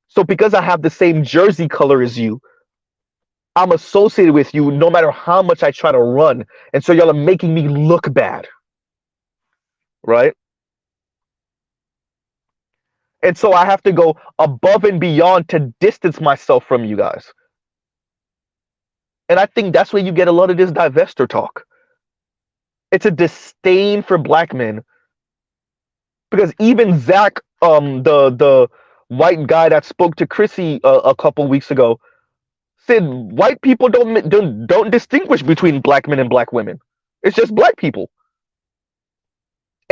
So because I have the same jersey color as you, I'm associated with you no matter how much I try to run. And so y'all are making me look bad. Right? And so I have to go above and beyond to distance myself from you guys. And I think that's where you get a lot of this divester talk. It's a disdain for black men. Because even Zach, the white guy that spoke to Chrissy a couple weeks ago, said white people don't distinguish between black men and black women. It's just black people.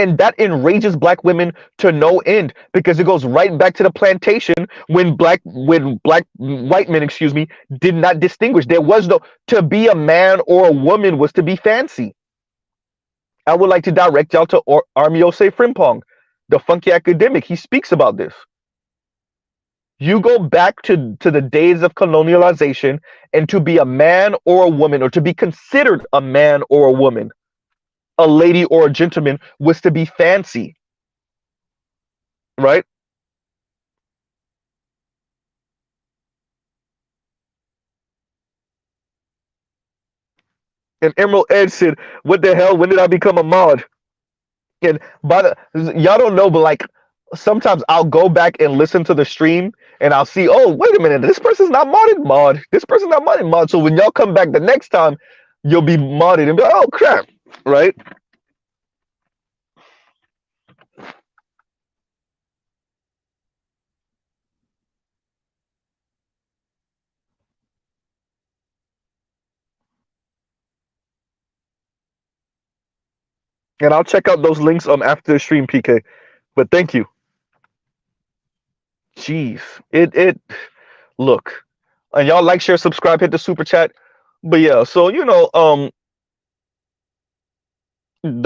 And that enrages black women to no end, because it goes right back to the plantation when black white men, excuse me, did not distinguish. There was no, to be a man or a woman was to be fancy. I would like to direct y'all to Armiose Frimpong, the funky academic. He speaks about this. You go back to the days of colonialization, and to be a man or a woman, or to be considered a man or a woman, a lady or a gentleman, was to be fancy, right? And Emerald Edge said, "What the hell? When did I become a mod?" And by the, y'all don't know, but like sometimes I'll go back and listen to the stream, and I'll see, oh, wait a minute, this person's not modded mod. This person's not modded mod. So when y'all come back the next time, you'll be modded and be like, oh crap, right? And I'll check out those links after the stream, PK. But thank you. Jeez, it look, and y'all like, share, subscribe, hit the super chat. But yeah, so the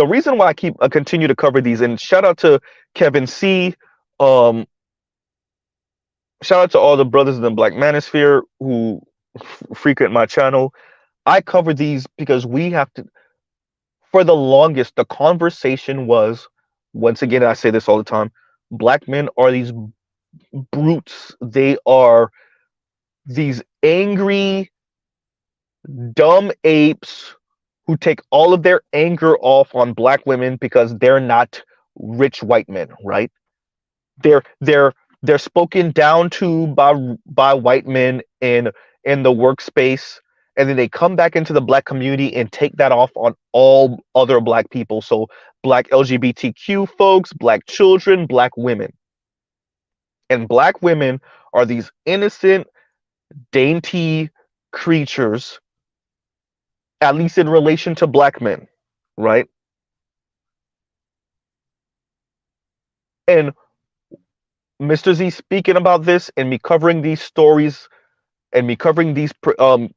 reason why I continue to cover these, and shout out to Kevin C, um, shout out to all the brothers in the Black Manosphere who frequent my channel. I cover these because we have to. For the longest, the conversation was, once again, I say this all the time: black men are these brutes. They are these angry, dumb apes who take all of their anger off on black women because they're not rich white men, right? They're spoken down to by white men in the workspace, and then they come back into the black community and take that off on all other black people. So black LGBTQ folks, black children, black women. And black women are these innocent, dainty creatures, at least in relation to black men, right? And Mr. Z speaking about this, and me covering these stories, and me covering these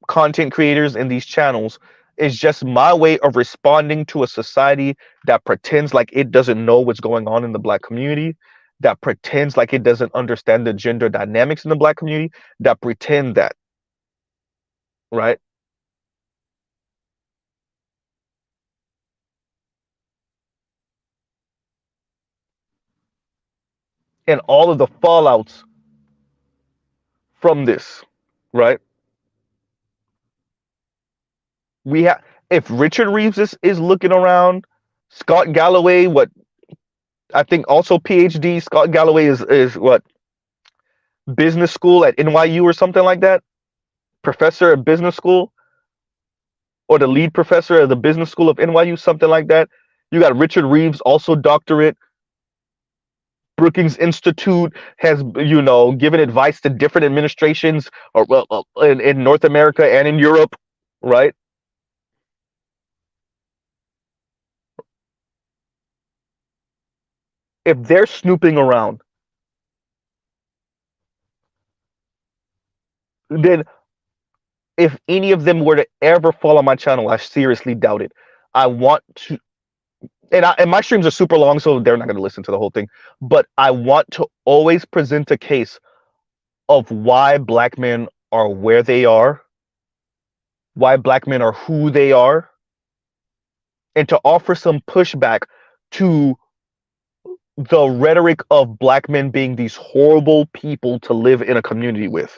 content creators in these channels, is just my way of responding to a society that pretends like it doesn't know what's going on in the black community, that pretends like it doesn't understand the gender dynamics in the black community, that pretend that, right? And all of the fallouts from this, right? We have, if Richard Reeves is looking around, Scott Galloway, what I think also PhD, Scott Galloway is what, business school at NYU or something like that, professor at business school, or the lead professor of the business school of NYU, something like that. You got Richard Reeves, also doctorate. Brookings Institute has, given advice to different administrations, or well, in North America and in Europe, right? If they're snooping around, then if any of them were to ever fall on my channel, I seriously doubt it. I want to, and my streams are super long, so they're not going to listen to the whole thing. But I want to always present a case of why black men are where they are, why black men are who they are, and to offer some pushback to the rhetoric of black men being these horrible people to live in a community with.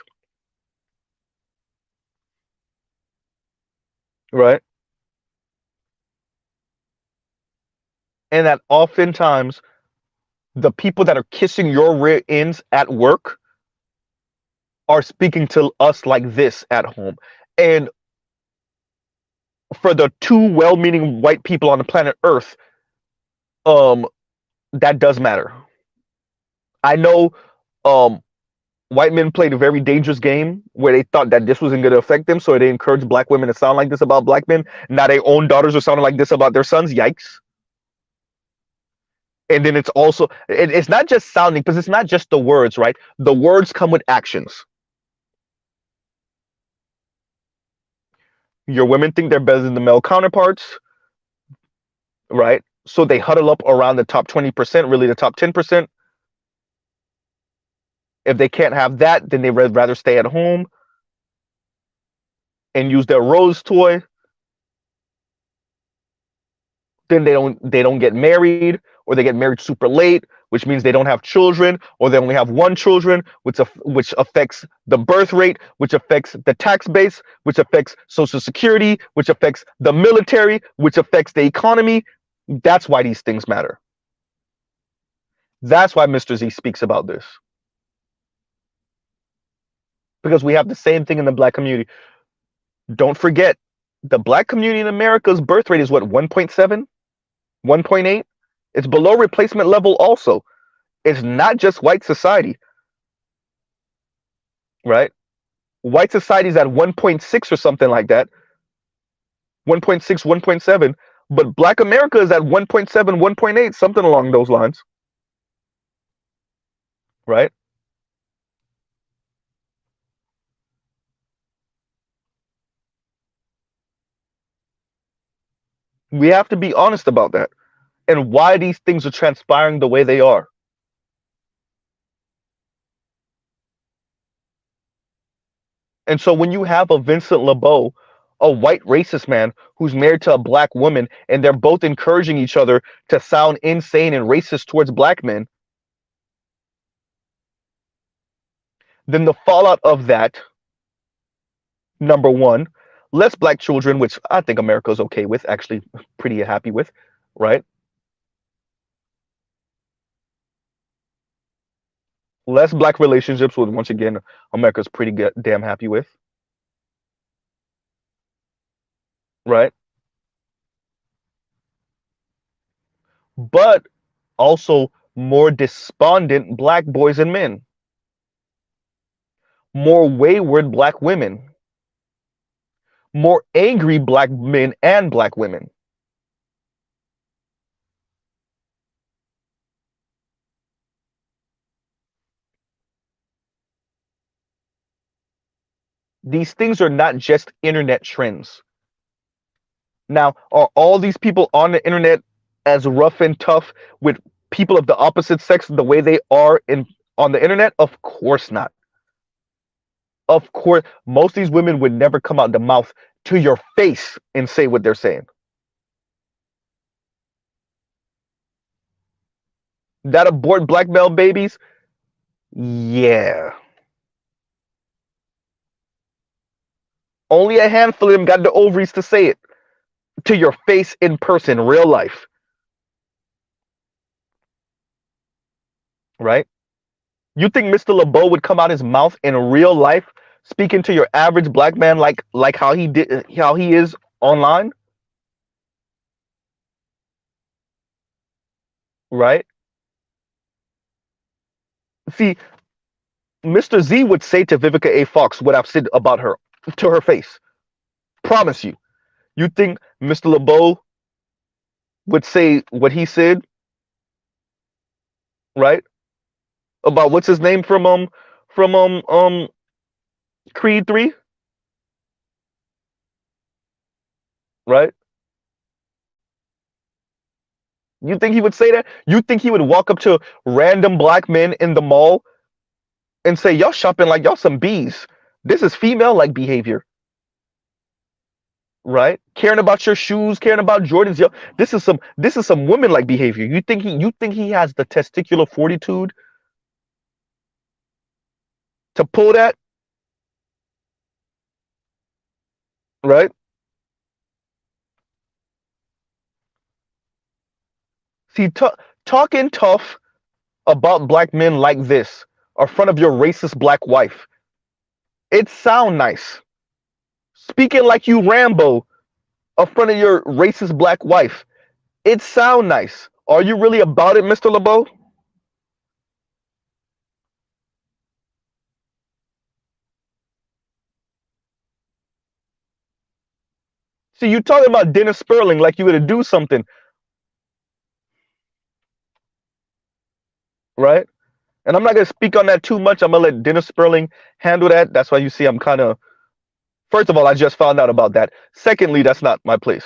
Right? And that oftentimes the people that are kissing your rear ends at work are speaking to us like this at home. And for the two well-meaning white people on the planet Earth, that does matter. I know white men played a very dangerous game where they thought that this wasn't going to affect them, so they encouraged black women to sound like this about black men. Now their own daughters are sounding like this about their sons. Yikes. And then it's also it's not just sounding, because it's not just the words, right? The words come with actions. Your women think they're better than the male counterparts, right? So they huddle up around the top 20%, really the top 10%. If they can't have that, then they would rather stay at home and use their rose toy. Then they don't get married, or they get married super late, which means they don't have children, or they only have one children, which affects the birth rate, which affects the tax base, which affects social security, which affects the military, which affects the economy. That's why these things matter. That's why Mr. Z speaks about this, because we have the same thing in the black community. Don't forget, the black community in America's birth rate is what, 1.7, 1.8? It's below replacement level also. It's not just white society, right? White society is at 1.6 or something like that, 1.6, 1.7, but black America is at 1.7, 1.8, something along those lines, right? We have to be honest about that and why these things are transpiring the way they are. And so when you have a Vincent LeBeau, a white racist man who's married to a black woman, and they're both encouraging each other to sound insane and racist towards black men, then the fallout of that, number one, less black children, which I think America's okay with, actually pretty happy with, right? Less black relationships, which once again, America's pretty damn happy with, right? But also more despondent black boys and men, more wayward black women, more angry black men and black women. These things are not just internet trends. Now, are all these people on the internet as rough and tough with people of the opposite sex the way they are in on the internet? Of course not. Of course, most of these women would never come out the mouth to your face and say what they're saying. That abort black male babies, yeah. Only a handful of them got the ovaries to say it to your face in person, real life, right? You think Mr. LeBeau would come out his mouth in real life speaking to your average black man like how he is online, right? See, Mr. Z would say to Vivica A. Fox what I've said about her to her face. Promise you. You think Mr. LeBeau would say what he said, right? About what's his name from Creed 3, right? You think he would say that? You think he would walk up to random black men in the mall and say, "Y'all shopping like y'all some bees. This is female like behavior." Right? Caring about your shoes, caring about Jordans. Yo, this is some women like behavior. You think he has the testicular fortitude to pull that, right? See, talking tough about black men like this in front of your racist black wife, it sound nice. Speaking like you Rambo in front of your racist black wife, it sound nice. Are you really about it, Mr. LeBeau? See, you talking about Dennis Sperling like you would do something. right? And I'm not gonna speak on that too much. I'm gonna let Dennis Sperling handle that. That's why you see I'm kind of. First of all, I just found out about that. Secondly, that's not my place.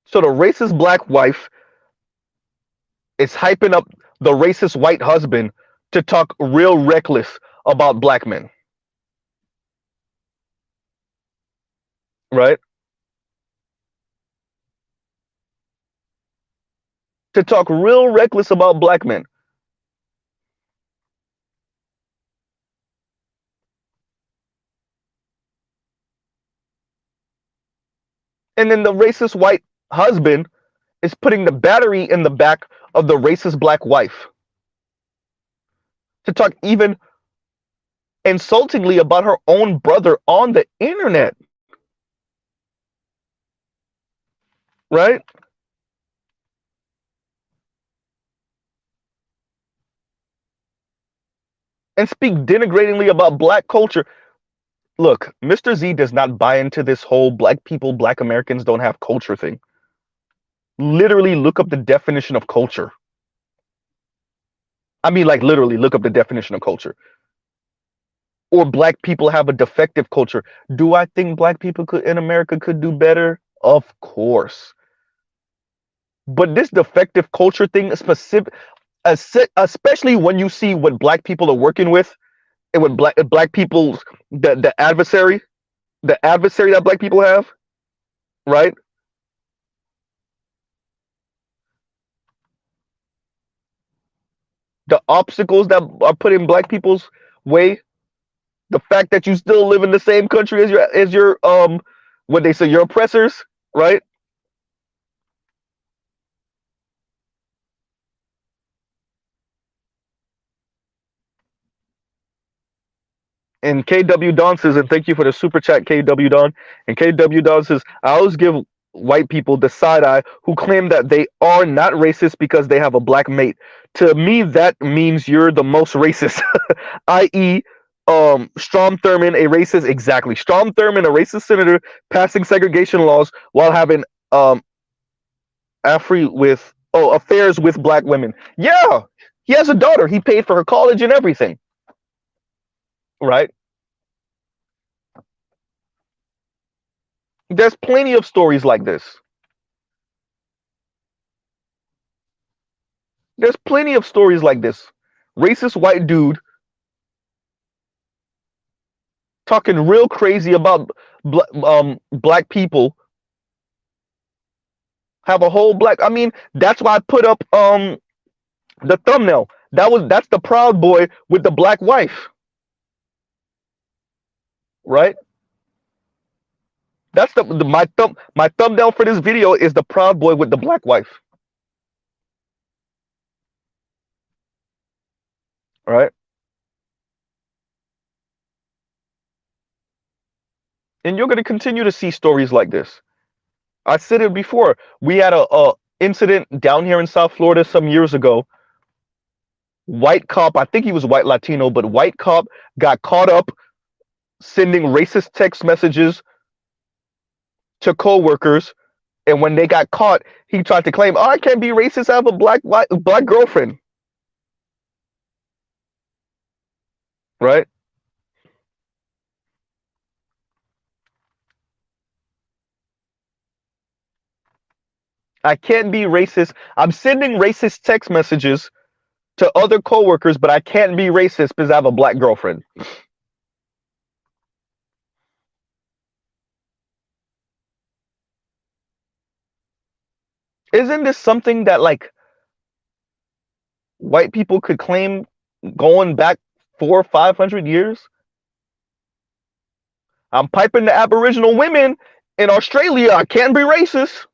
So the racist black wife is hyping up the racist white husband to talk real reckless about black men, right? To talk real reckless about black men. And then the racist white husband is putting the battery in the back of the racist black wife to talk even insultingly about her own brother on the internet, right? And speak denigratingly about black culture. Look, Mr. Z does not buy into this whole black people, black Americans don't have culture thing. Literally look up the definition of culture. I mean, like, literally look up the definition of culture. Or black people have a defective culture. Do I think black people could in America could do better? Of course. But this defective culture thing, specific, especially when you see what black people are working with, and what black people's the adversary that black people have, right? The obstacles that are put in black people's way, the fact that you still live in the same country as your what they say your oppressors, right? And KW Don says, and thank you for the super chat, KW Don. And KW Don says, I always give white people the side eye who claim that they are not racist because they have a black mate. To me, that means you're the most racist, i.e., Strom Thurmond, a racist, exactly. Strom Thurmond, a racist senator, passing segregation laws while having affairs with black women. Yeah, he has a daughter. He paid for her college and everything, right? There's plenty of stories like this. There's plenty of stories like this. Racist white dude talking real crazy about black people. Have a whole black. I mean, that's why I put up the thumbnail. That's the Proud Boy with the black wife, right? That's my thumbnail for this video is the Proud Boy with the black wife, right? And you're going to continue to see stories like this. I said it before. We had a incident down here in South Florida some years ago. White cop, I think he was white Latino, but white cop got caught up sending racist text messages to coworkers, and when they got caught, he tried to claim, "Oh, I can't be racist. I have a black girlfriend." Right? I can't be racist. I'm sending racist text messages to other coworkers, but I can't be racist because I have a black girlfriend. Isn't this something that like white people could claim going back 400 or 500 years? I'm piping the Aboriginal women in Australia. I can't be racist.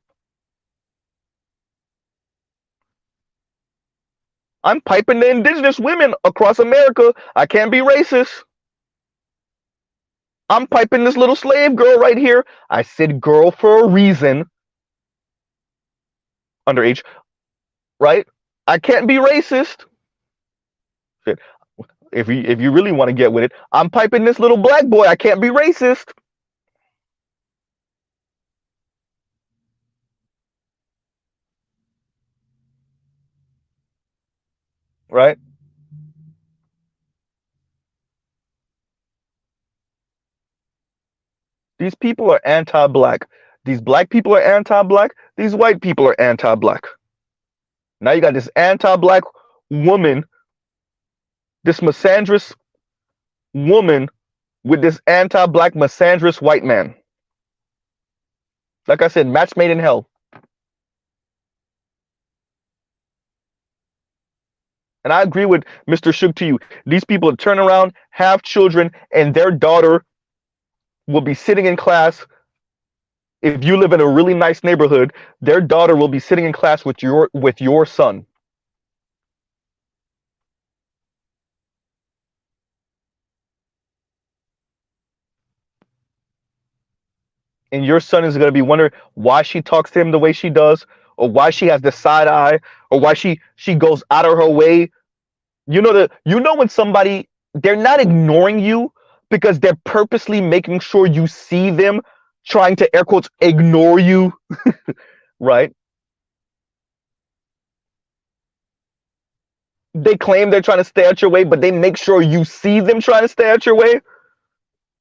I'm piping the indigenous women across America. I can't be racist. I'm piping this little slave girl right here. I said girl for a reason. Underage, right? I can't be racist. Shit. If you really want to get with it, I'm piping this little black boy. I can't be racist. right? These people are anti-black. These black people are anti-black. These white people are anti-black. Now you got this anti-black woman, this misandrist woman with this anti-black misandrist white man. Like I said, match made in hell. And I agree with Mr. Shook to you. These people turn around, have children, and their daughter will be sitting in class. If you live in a really nice neighborhood, their daughter will be sitting in class with your son. And your son is going to be wondering why she talks to him the way she does, or why she has the side eye, or why she goes out of her way. You know when somebody, they're not ignoring you because they're purposely making sure you see them, trying to air quotes ignore you, right? They claim they're trying to stay out your way, but they make sure you see them trying to stay out your way.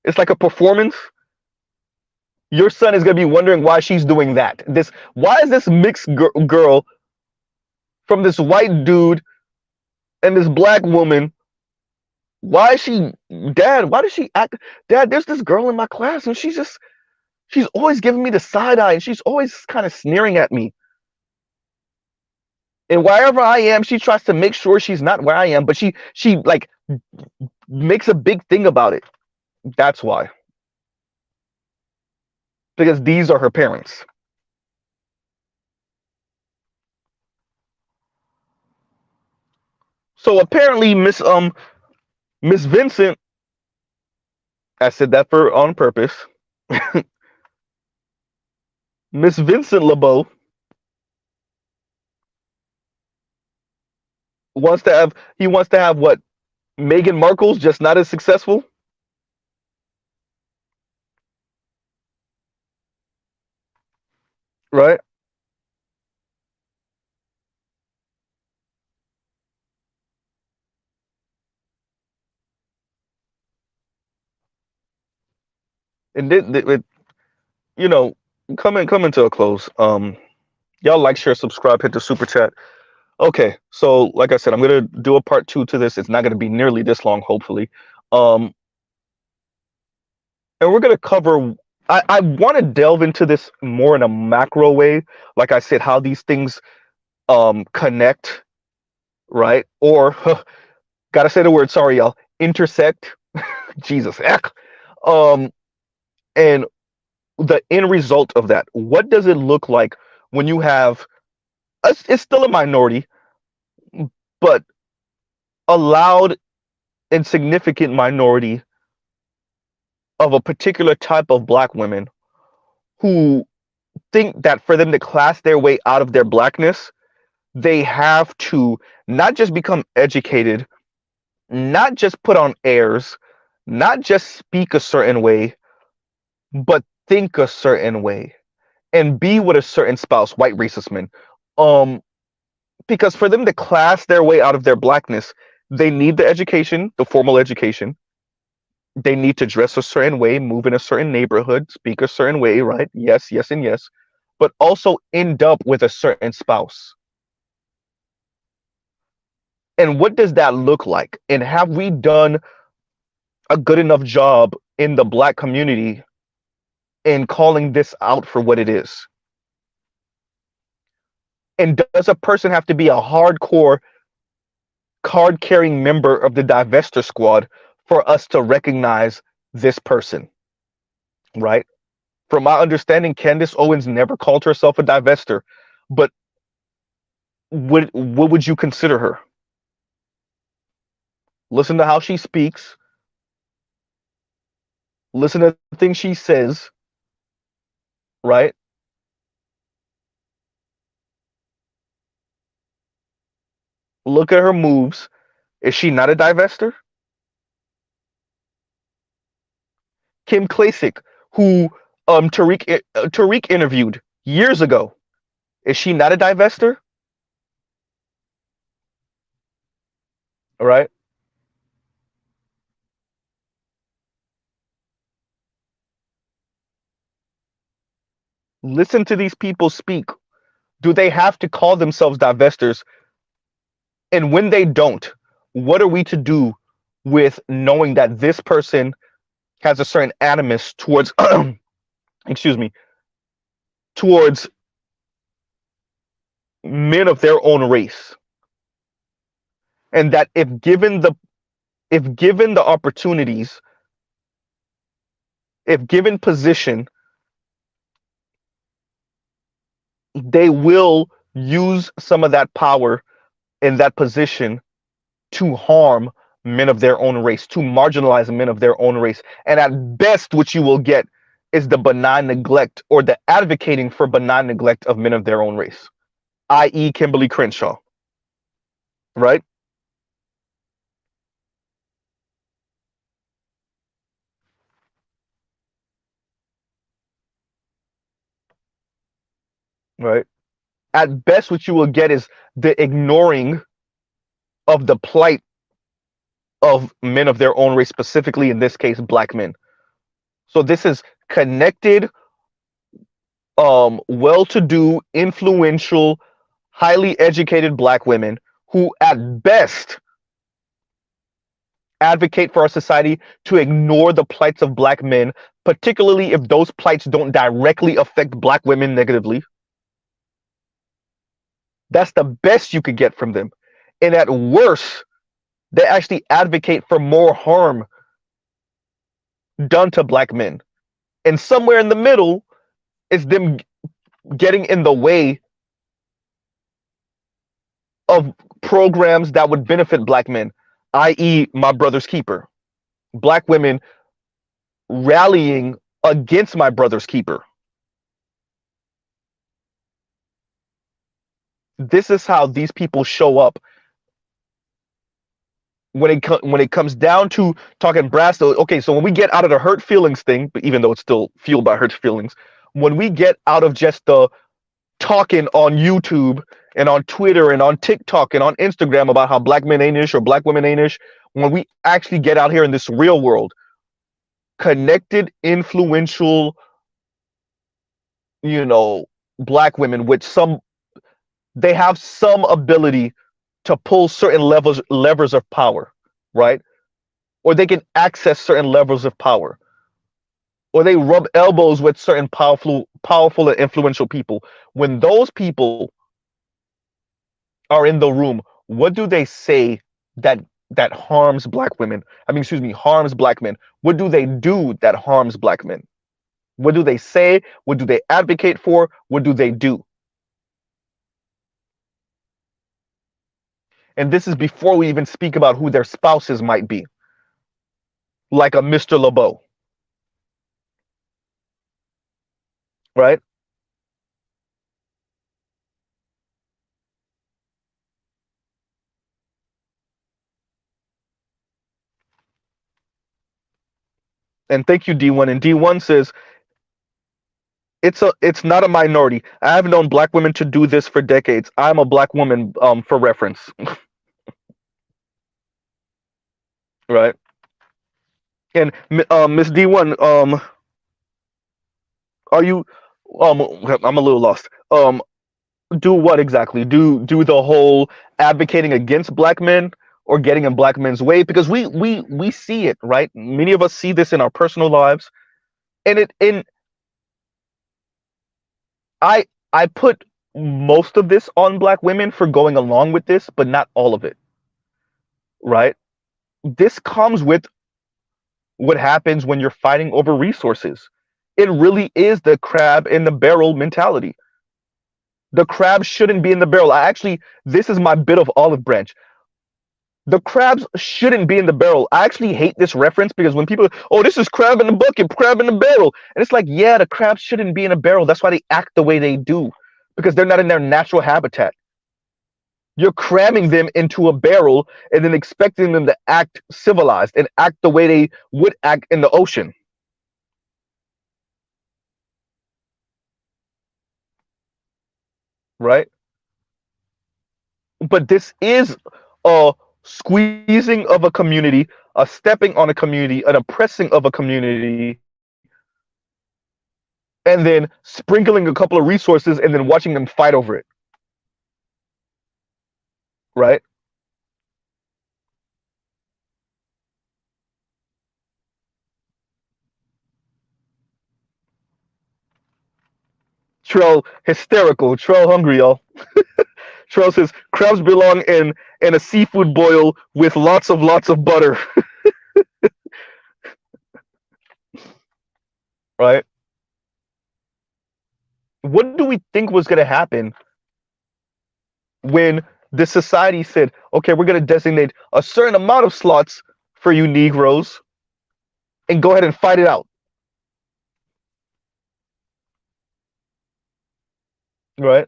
It's like a performance. Your son is going to be wondering why she's doing that. Why is this mixed girl from this white dude and this black woman? Why is she, Dad? Why does she act? Dad, there's this girl in my class, and she's always giving me the side eye, and she's always kind of sneering at me. And wherever I am, she tries to make sure she's not where I am, but she like makes a big thing about it. That's why. Because these are her parents. So apparently, Miss Vincent, I said that for on purpose. Miss Vincent LeBeau wants to have what, Meghan Markle's just not as successful, right? And you know, coming to a close. Y'all like, share, subscribe, hit the super chat. Okay, so like I said, I'm gonna do a part two to this. It's not gonna be nearly this long, hopefully. Um, and we're gonna cover. I want to delve into this more in a macro way. Like I said, how these things connect, right? Or gotta say the word. Sorry, y'all. Intersect. Jesus, heck. Um, and the end result of that. What does it look like when you have? It's still a minority, but a loud and significant minority of a particular type of black women who think that for them to class their way out of their blackness, they have to not just become educated, not just put on airs, not just speak a certain way, but think a certain way and be with a certain spouse, white racist men. Um, because for them to class their way out of their blackness, they need the education, the formal education. They need to dress a certain way, move in a certain neighborhood, speak a certain way, right? Yes, yes, and yes. But also end up with a certain spouse. And what does that look like? And have we done a good enough job in the black community in calling this out for what it is? And does a person have to be a hardcore card carrying member of the divester squad for us to recognize this person, right? From my understanding, Candace Owens never called herself a divester, but what would you consider her? Listen to how she speaks, listen to the things she says, right? Look at her moves. Is she not a divester? Kim Klacik, who Tariq interviewed years ago, is she not a divester? right? Listen to these people speak. Do they have to call themselves divestors? And when they don't, what are we to do with knowing that this person has a certain animus towards, excuse me, towards men of their own race, and that if given the opportunities, if given position, they will use some of that power in that position to harm men of their own race, to marginalize men of their own race. And at best, what you will get is the benign neglect or the advocating for benign neglect of men of their own race, i.e., Kimberly Crenshaw, right? Right. At best, what you will get is the ignoring of the plight of men of their own race, specifically in this case, black men. So this is connected, well-to-do, influential, highly educated black women who, at best, advocate for our society to ignore the plights of black men, particularly if those plights don't directly affect black women negatively. That's the best you could get from them. And at worst, they actually advocate for more harm done to black men. And somewhere in the middle is them getting in the way of programs that would benefit black men, i.e., my brother's keeper. Black women rallying against my brother's keeper. This is how these people show up when it comes down to talking brass. Okay, so when we get out of the hurt feelings thing, but even though it's still fueled by hurt feelings, when we get out of just the talking on YouTube and on Twitter and on TikTok and on Instagram about how black men ain't ish or black women ain't ish, when we actually get out here in this real world, connected, influential, you know, black women with some, they have some ability to pull certain levers of power, right? Or they can access certain levels of power, or they rub elbows with certain powerful and influential people. When those people are in the room, what do they say that harms black women? I mean, excuse me, harms black men. What do they do that harms black men? What do they say? What do they advocate for? What do they do? And this is before we even speak about who their spouses might be, like a Mr. LeBeau, right? And thank you, D1. And D1 says it's not a minority. I have known black women to do this for decades. I'm a black woman, for reference, right? And Miss D1, are you? I'm a little lost. Do what exactly? Do the whole advocating against black men or getting in black men's way? Because we see it, right? Many of us see this in our personal lives, and I I put most of this on black women for going along with this, but not all of it, right? This comes with what happens when you're fighting over resources. It really is the crab in the barrel mentality. The crab shouldn't be in the barrel. This is my bit of olive branch. The crabs shouldn't be in the barrel. I actually hate this reference because when people, oh, this is crab in the bucket, crab in the barrel. And it's like, yeah, the crabs shouldn't be in a barrel. That's why they act the way they do, because they're not in their natural habitat. You're cramming them into a barrel and then expecting them to act civilized and act the way they would act in the ocean, right? But this is a squeezing of a community, a stepping on a community, an oppressing of a community, and then sprinkling a couple of resources and then watching them fight over it, right? Trell hysterical, Trell hungry, y'all. Trell says crabs belong in a seafood boil with lots of butter, right? What do we think was going to happen when the society said, okay, we're going to designate a certain amount of slots for you Negroes and go ahead and fight it out, right?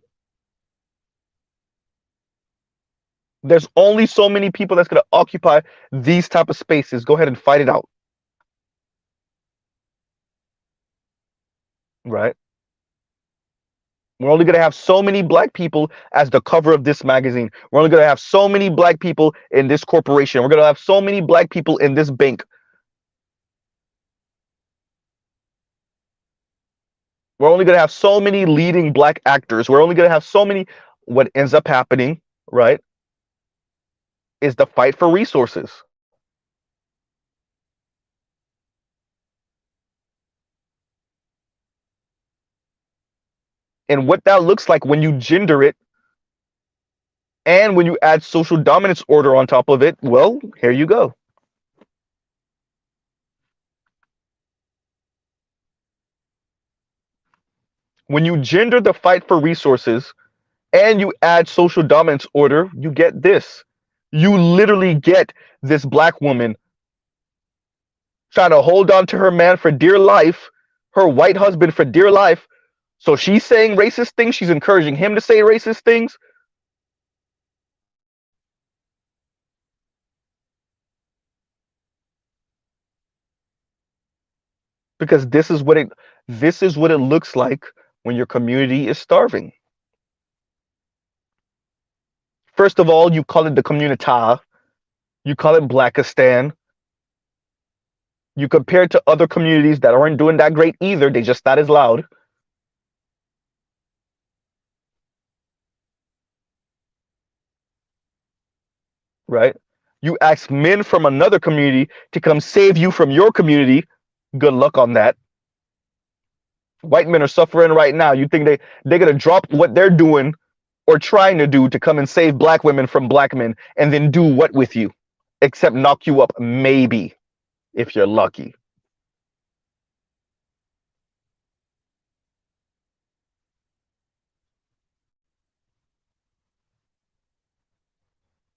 There's only so many people that's going to occupy these type of spaces. Go ahead and fight it out, right? We're only going to have so many black people as the cover of this magazine. We're only going to have so many black people in this corporation. We're going to have so many black people in this bank. We're only going to have so many leading black actors. We're only going to have so many. What ends up happening, right, is the fight for resources. And what that looks like when you gender it and when you add social dominance order on top of it, well, here you go. When you gender the fight for resources and you add social dominance order, you get this. You literally get this black woman trying to hold on to her man for dear life, her white husband for dear life. So she's saying racist things, she's encouraging him to say racist things. Because this is what it looks like when your community is starving. First of all, you call it the communita, you call it Blackistan. You compare it to other communities that aren't doing that great either. They just not as loud, right? You ask men from another community to come save you from your community. Good luck on that. White men are suffering right now. You think they're gonna drop what they're doing or trying to do to come and save black women from black men and then do what with you? Except knock you up, maybe, if you're lucky,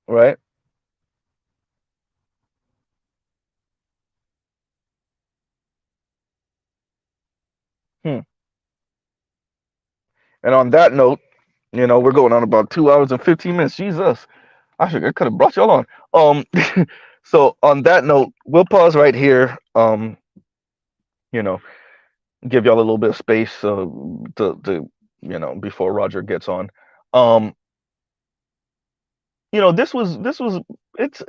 right? Hmm. And on that note, we're going on about 2 hours and 15 minutes. Jesus, I could have brought y'all on. So on that note, we'll pause right here. You know, give y'all a little bit of space to before Roger gets on. Um, this was it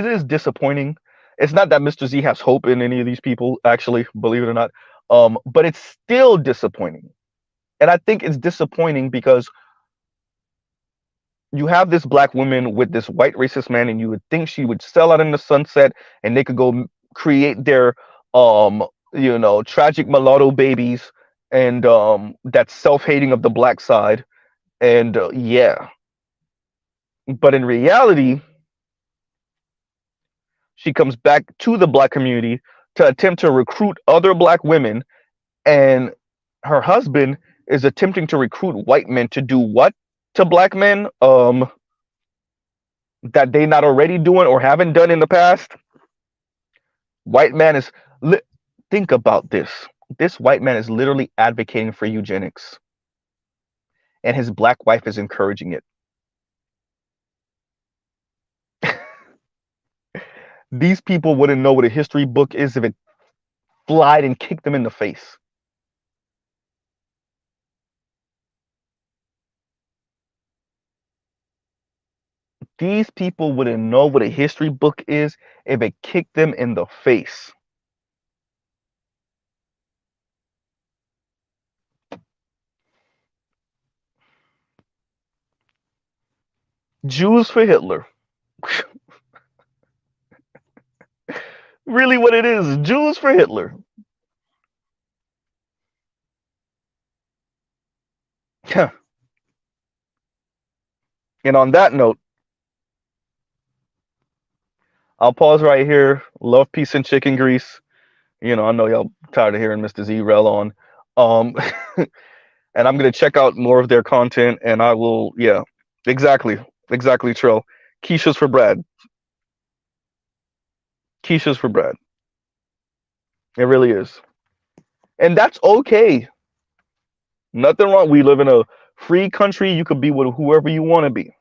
is disappointing. It's not that Mr. Z has hope in any of these people, actually, believe it or not. But it's still disappointing. And I think it's disappointing because you have this black woman with this white racist man, and you would think she would sell out in the sunset, and they could go create their tragic mulatto babies, and that self-hating of the black side, and yeah. But in reality, she comes back to the black community to attempt to recruit other black women, and her husband is attempting to recruit white men to do what to black men that they not already doing or haven't done in the past. White man is li- think about this. This white man is literally advocating for eugenics, and his black wife is encouraging it. These people wouldn't know what a history book is if it flied and kicked them in the face. These people wouldn't know what a history book is if it kicked them in the face. Jews for Hitler. Really what it is. Jews for Hitler. And on that note, I'll pause right here. Love, peace, and chicken grease. I know y'all tired of hearing Mr. Z-Rel on. Um, and I'm gonna check out more of their content, and I will. Yeah, exactly, Trill. Keisha's for Brad. Keisha's for Brad. It really is, and that's okay. Nothing wrong. We live in a free country. You could be with whoever you want to be.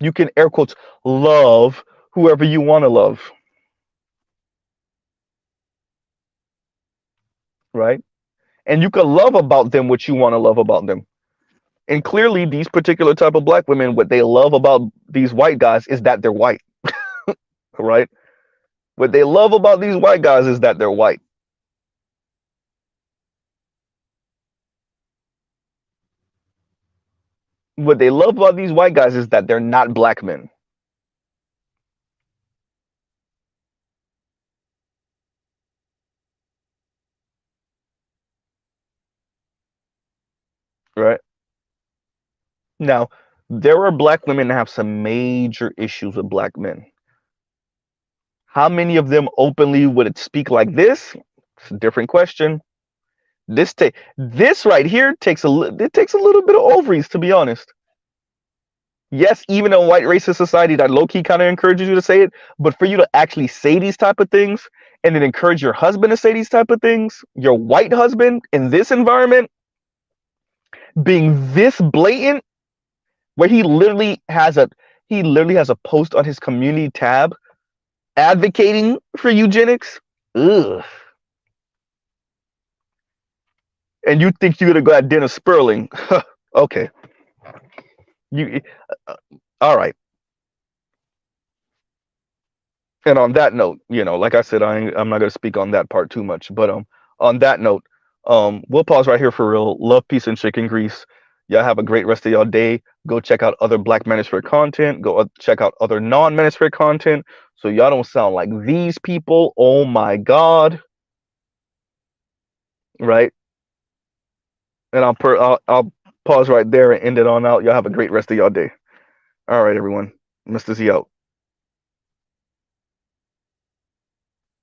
You can air quotes love whoever you want to love, right? And you can love about them what you want to love about them. And clearly, these particular type of black women, what they love about these white guys is that they're white, right? What they love about these white guys is that they're white. What they love about these white guys is that they're not black men, right? Now, there are black women that have some major issues with black men. How many of them openly would speak like this? It's a different question. This right here takes a little bit of ovaries, to be honest. Yes, even in a white racist society that low key kind of encourages you to say it, but for you to actually say these type of things and then encourage your husband to say these type of things, your white husband in this environment, being this blatant, where he literally has a post on his community tab advocating for eugenics. Ugh. And you think you're gonna go at Dennis Sperling? Okay, you all right. And on that note, like I said, I'm not gonna speak on that part too much. But on that note, we'll pause right here for real. Love, peace, and chicken grease. Y'all have a great rest of your day. Go check out other Black Manosphere content. Go check out other non-Manosphere content, so y'all don't sound like these people. Oh my God, right? And I'll pause right there and end it on out. Y'all have a great rest of your day. All right, everyone. Mr. Z out.